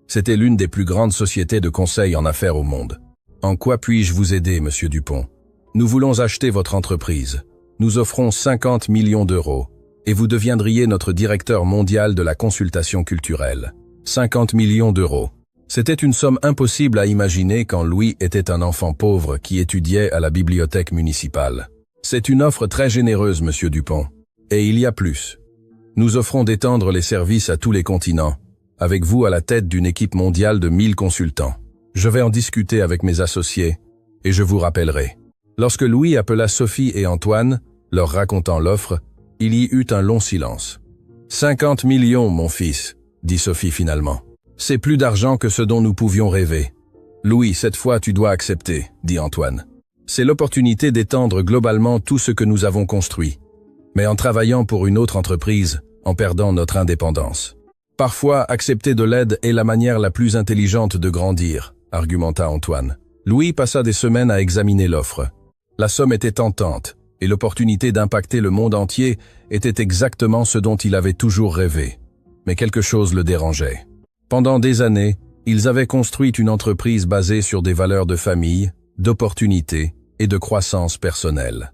C'était l'une des plus grandes sociétés de conseil en affaires au monde. En quoi puis-je vous aider, monsieur Dupont? Nous voulons acheter votre entreprise. Nous offrons 50 millions d'euros et vous deviendriez notre directeur mondial de la consultation culturelle. 50 millions d'euros. C'était une somme impossible à imaginer quand Louis était un enfant pauvre qui étudiait à la bibliothèque municipale. C'est une offre très généreuse, monsieur Dupont. Et il y a plus. Nous offrons d'étendre les services à tous les continents, avec vous à la tête d'une équipe mondiale de 1000 consultants. Je vais en discuter avec mes associés, et je vous rappellerai. Lorsque Louis appela Sophie et Antoine, leur racontant l'offre, il y eut un long silence. 50 millions, mon fils, dit Sophie finalement. C'est plus d'argent que ce dont nous pouvions rêver. Louis, cette fois tu dois accepter, dit Antoine. C'est l'opportunité d'étendre globalement tout ce que nous avons construit, mais en travaillant pour une autre entreprise, en perdant notre indépendance. Parfois, accepter de l'aide est la manière la plus intelligente de grandir, argumenta Antoine. Louis passa des semaines à examiner l'offre. La somme était tentante, et l'opportunité d'impacter le monde entier était exactement ce dont il avait toujours rêvé. Mais quelque chose le dérangeait. Pendant des années, ils avaient construit une entreprise basée sur des valeurs de famille, d'opportunité et de croissance personnelle.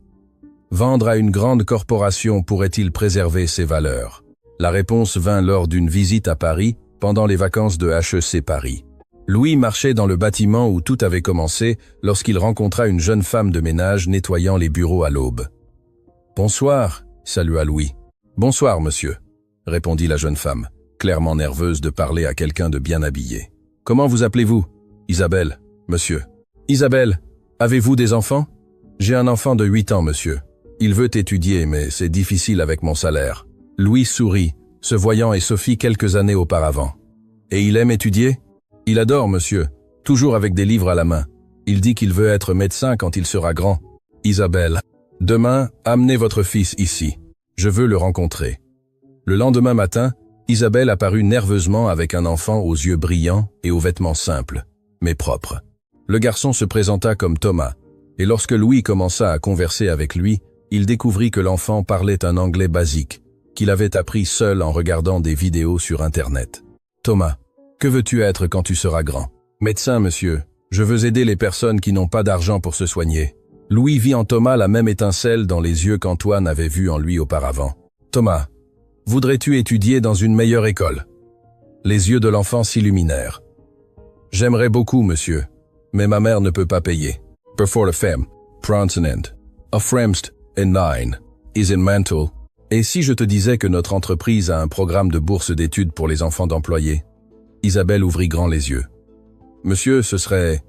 Vendre à une grande corporation pourrait-il préserver ces valeurs? La réponse vint lors d'une visite à Paris, pendant les vacances de HEC Paris. Louis marchait dans le bâtiment où tout avait commencé lorsqu'il rencontra une jeune femme de ménage nettoyant les bureaux à l'aube. « Bonsoir », salua Louis. « Bonsoir, monsieur », répondit la jeune femme, clairement nerveuse de parler à quelqu'un de bien habillé. « Comment vous appelez-vous »« Isabelle, monsieur. »« Isabelle, avez-vous des enfants ?»« J'ai un enfant de 8 ans, monsieur. Il veut étudier, mais c'est difficile avec mon salaire. » Louis sourit, se voyant et Sophie quelques années auparavant. « Et il aime étudier ?»« Il adore, monsieur, toujours avec des livres à la main. Il dit qu'il veut être médecin quand il sera grand. »« Isabelle, demain, amenez votre fils ici. Je veux le rencontrer. » Le lendemain matin, Isabelle apparut nerveusement avec un enfant aux yeux brillants et aux vêtements simples, mais propres. Le garçon se présenta comme Thomas, et lorsque Louis commença à converser avec lui, il découvrit que l'enfant parlait un anglais basique, qu'il avait appris seul en regardant des vidéos sur Internet. « Thomas, que veux-tu être quand tu seras grand ?»« Médecin, monsieur. Je veux aider les personnes qui n'ont pas d'argent pour se soigner. » Louis vit en Thomas la même étincelle dans les yeux qu'Antoine avait vue en lui auparavant. « Thomas, voudrais-tu étudier dans une meilleure école ?» Les yeux de l'enfant s'illuminèrent. « J'aimerais beaucoup, monsieur, mais ma mère ne peut pas payer. » Before the femme, Prontinent, a fremst, and nine, is in mental. Et si je te disais que notre entreprise a un programme de bourse d'études pour les enfants d'employés? Isabelle ouvrit grand les yeux. Monsieur, ce serait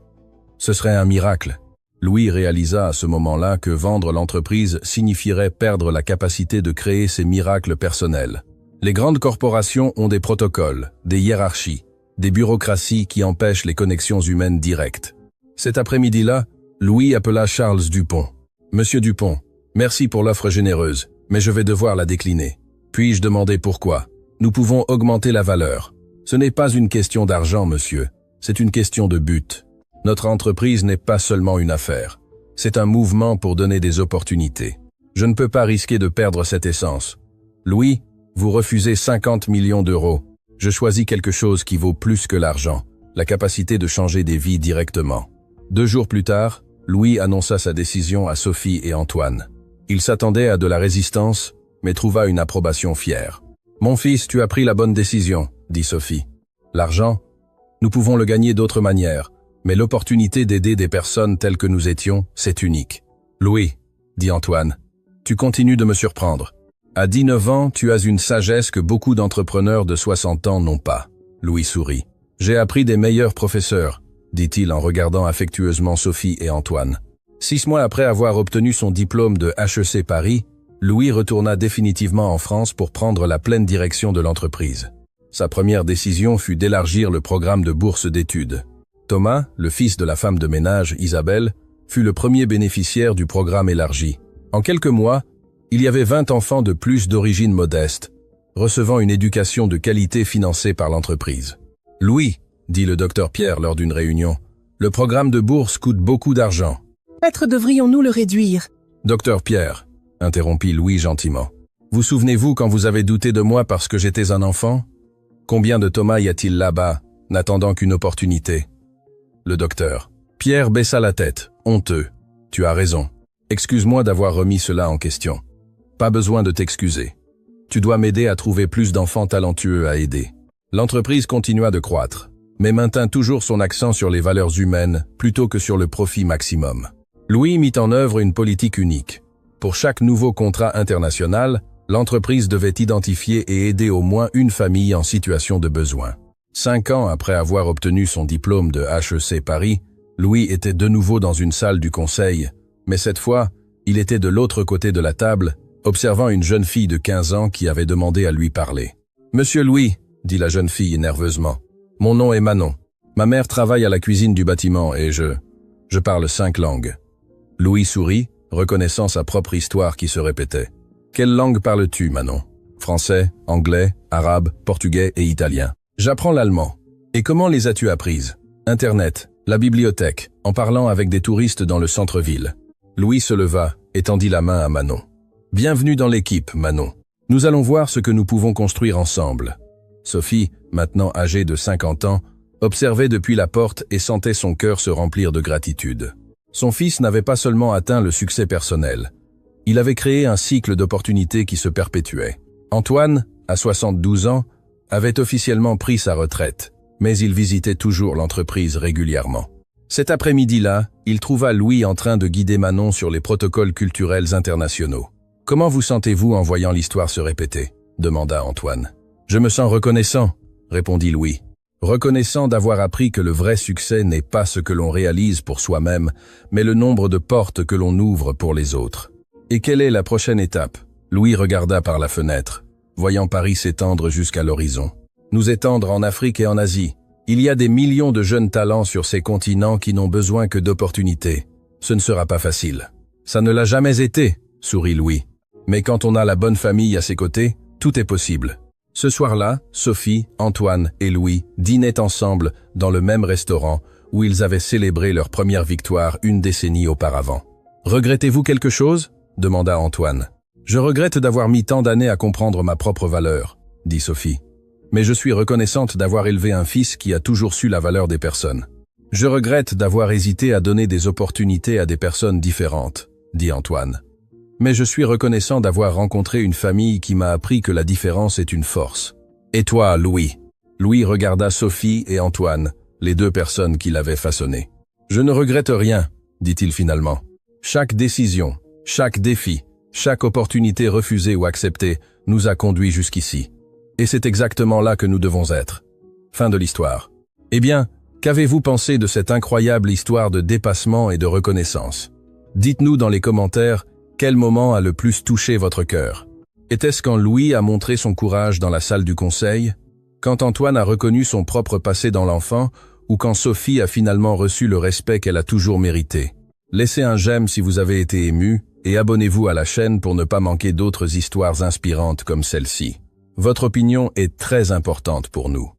un miracle. Louis réalisa à ce moment-là que vendre l'entreprise signifierait perdre la capacité de créer ces miracles personnels. Les grandes corporations ont des protocoles, des hiérarchies, des bureaucraties qui empêchent les connexions humaines directes. Cet après-midi-là, Louis appela Charles Dupont. « Monsieur Dupont, merci pour l'offre généreuse, mais je vais devoir la décliner. Puis-je demander pourquoi? Nous pouvons augmenter la valeur. Ce n'est pas une question d'argent, monsieur, c'est une question de but. Notre entreprise n'est pas seulement une affaire. C'est un mouvement pour donner des opportunités. Je ne peux pas risquer de perdre cette essence. Louis, vous refusez 50 millions d'euros. Je choisis quelque chose qui vaut plus que l'argent, la capacité de changer des vies directement. » 2 jours plus tard, Louis annonça sa décision à Sophie et Antoine. Il s'attendait à de la résistance, mais trouva une approbation fière. « Mon fils, tu as pris la bonne décision, » dit Sophie. « L'argent, nous pouvons le gagner d'autres manières, mais l'opportunité d'aider des personnes telles que nous étions, c'est unique. »« Louis, » dit Antoine, « Tu continues de me surprendre. À 19 ans, tu as une sagesse que beaucoup d'entrepreneurs de 60 ans n'ont pas. Louis sourit. J'ai appris des meilleurs professeurs, dit-il en regardant affectueusement Sophie et Antoine. 6 mois après avoir obtenu son diplôme de HEC Paris, Louis retourna définitivement en France pour prendre la pleine direction de l'entreprise. Sa première décision fut d'élargir le programme de bourse d'études. Thomas, le fils de la femme de ménage, Isabelle, fut le premier bénéficiaire du programme élargi. En quelques mois, il y avait 20 enfants de plus d'origine modeste, recevant une éducation de qualité financée par l'entreprise. « Louis, » dit le docteur Pierre lors d'une réunion, « le programme de bourse coûte beaucoup d'argent. » « Peut-être devrions-nous le réduire ?» Docteur Pierre, interrompit Louis gentiment. Vous souvenez-vous quand vous avez douté de moi parce que j'étais un enfant? Combien de Thomas y a-t-il là-bas, n'attendant qu'une opportunité? Le docteur. Pierre baissa la tête, honteux. Tu as raison. Excuse-moi d'avoir remis cela en question. Pas besoin de t'excuser. Tu dois m'aider à trouver plus d'enfants talentueux à aider. L'entreprise continua de croître, mais maintint toujours son accent sur les valeurs humaines plutôt que sur le profit maximum. Louis mit en œuvre une politique unique. Pour chaque nouveau contrat international, l'entreprise devait identifier et aider au moins une famille en situation de besoin. 5 ans après avoir obtenu son diplôme de HEC Paris, Louis était de nouveau dans une salle du conseil, mais cette fois, il était de l'autre côté de la table, observant une jeune fille de 15 ans qui avait demandé à lui parler. « Monsieur Louis, » dit la jeune fille nerveusement, « mon nom est Manon. Ma mère travaille à la cuisine du bâtiment et je parle 5 langues. » Louis sourit, reconnaissant sa propre histoire qui se répétait. « Quelle langue parles-tu, Manon? »« Français, anglais, arabe, portugais et italien. »« J'apprends l'allemand. »« Et comment les as-tu apprises? »« Internet, la bibliothèque, en parlant avec des touristes dans le centre-ville. » Louis se leva et tendit la main à Manon. « Bienvenue dans l'équipe, Manon. Nous allons voir ce que nous pouvons construire ensemble. » Sophie, maintenant âgée de 50 ans, observait depuis la porte et sentait son cœur se remplir de gratitude. Son fils n'avait pas seulement atteint le succès personnel. Il avait créé un cycle d'opportunités qui se perpétuait. Antoine, à 72 ans, avait officiellement pris sa retraite, mais il visitait toujours l'entreprise régulièrement. Cet après-midi-là, il trouva Louis en train de guider Manon sur les protocoles culturels internationaux. « Comment vous sentez-vous en voyant l'histoire se répéter ?» demanda Antoine. « Je me sens reconnaissant », répondit Louis. Reconnaissant d'avoir appris que le vrai succès n'est pas ce que l'on réalise pour soi-même, mais le nombre de portes que l'on ouvre pour les autres. Et quelle est la prochaine étape? Louis regarda par la fenêtre, voyant Paris s'étendre jusqu'à l'horizon. Nous étendre en Afrique et en Asie. Il y a des millions de jeunes talents sur ces continents qui n'ont besoin que d'opportunités. Ce ne sera pas facile. Ça ne l'a jamais été, sourit Louis. Mais quand on a la bonne famille à ses côtés, tout est possible. Ce soir-là, Sophie, Antoine et Louis dînaient ensemble dans le même restaurant où ils avaient célébré leur première victoire une décennie auparavant. « Regrettez-vous quelque chose ?» demanda Antoine. « Je regrette d'avoir mis tant d'années à comprendre ma propre valeur, » dit Sophie. « Mais je suis reconnaissante d'avoir élevé un fils qui a toujours su la valeur des personnes. »« Je regrette d'avoir hésité à donner des opportunités à des personnes différentes, » dit Antoine. Mais je suis reconnaissant d'avoir rencontré une famille qui m'a appris que la différence est une force. Et toi, Louis? Louis regarda Sophie et Antoine, les 2 personnes qui l'avaient façonné. Je ne regrette rien, dit-il finalement. Chaque décision, chaque défi, chaque opportunité refusée ou acceptée nous a conduits jusqu'ici. Et c'est exactement là que nous devons être. Fin de l'histoire. Eh bien, qu'avez-vous pensé de cette incroyable histoire de dépassement et de reconnaissance? Dites-nous dans les commentaires quel moment a le plus touché votre cœur. Était-ce quand Louis a montré son courage dans la salle du conseil? Quand Antoine a reconnu son propre passé dans l'enfant? Ou quand Sophie a finalement reçu le respect qu'elle a toujours mérité? Laissez un j'aime si vous avez été ému et abonnez-vous à la chaîne pour ne pas manquer d'autres histoires inspirantes comme celle-ci. Votre opinion est très importante pour nous.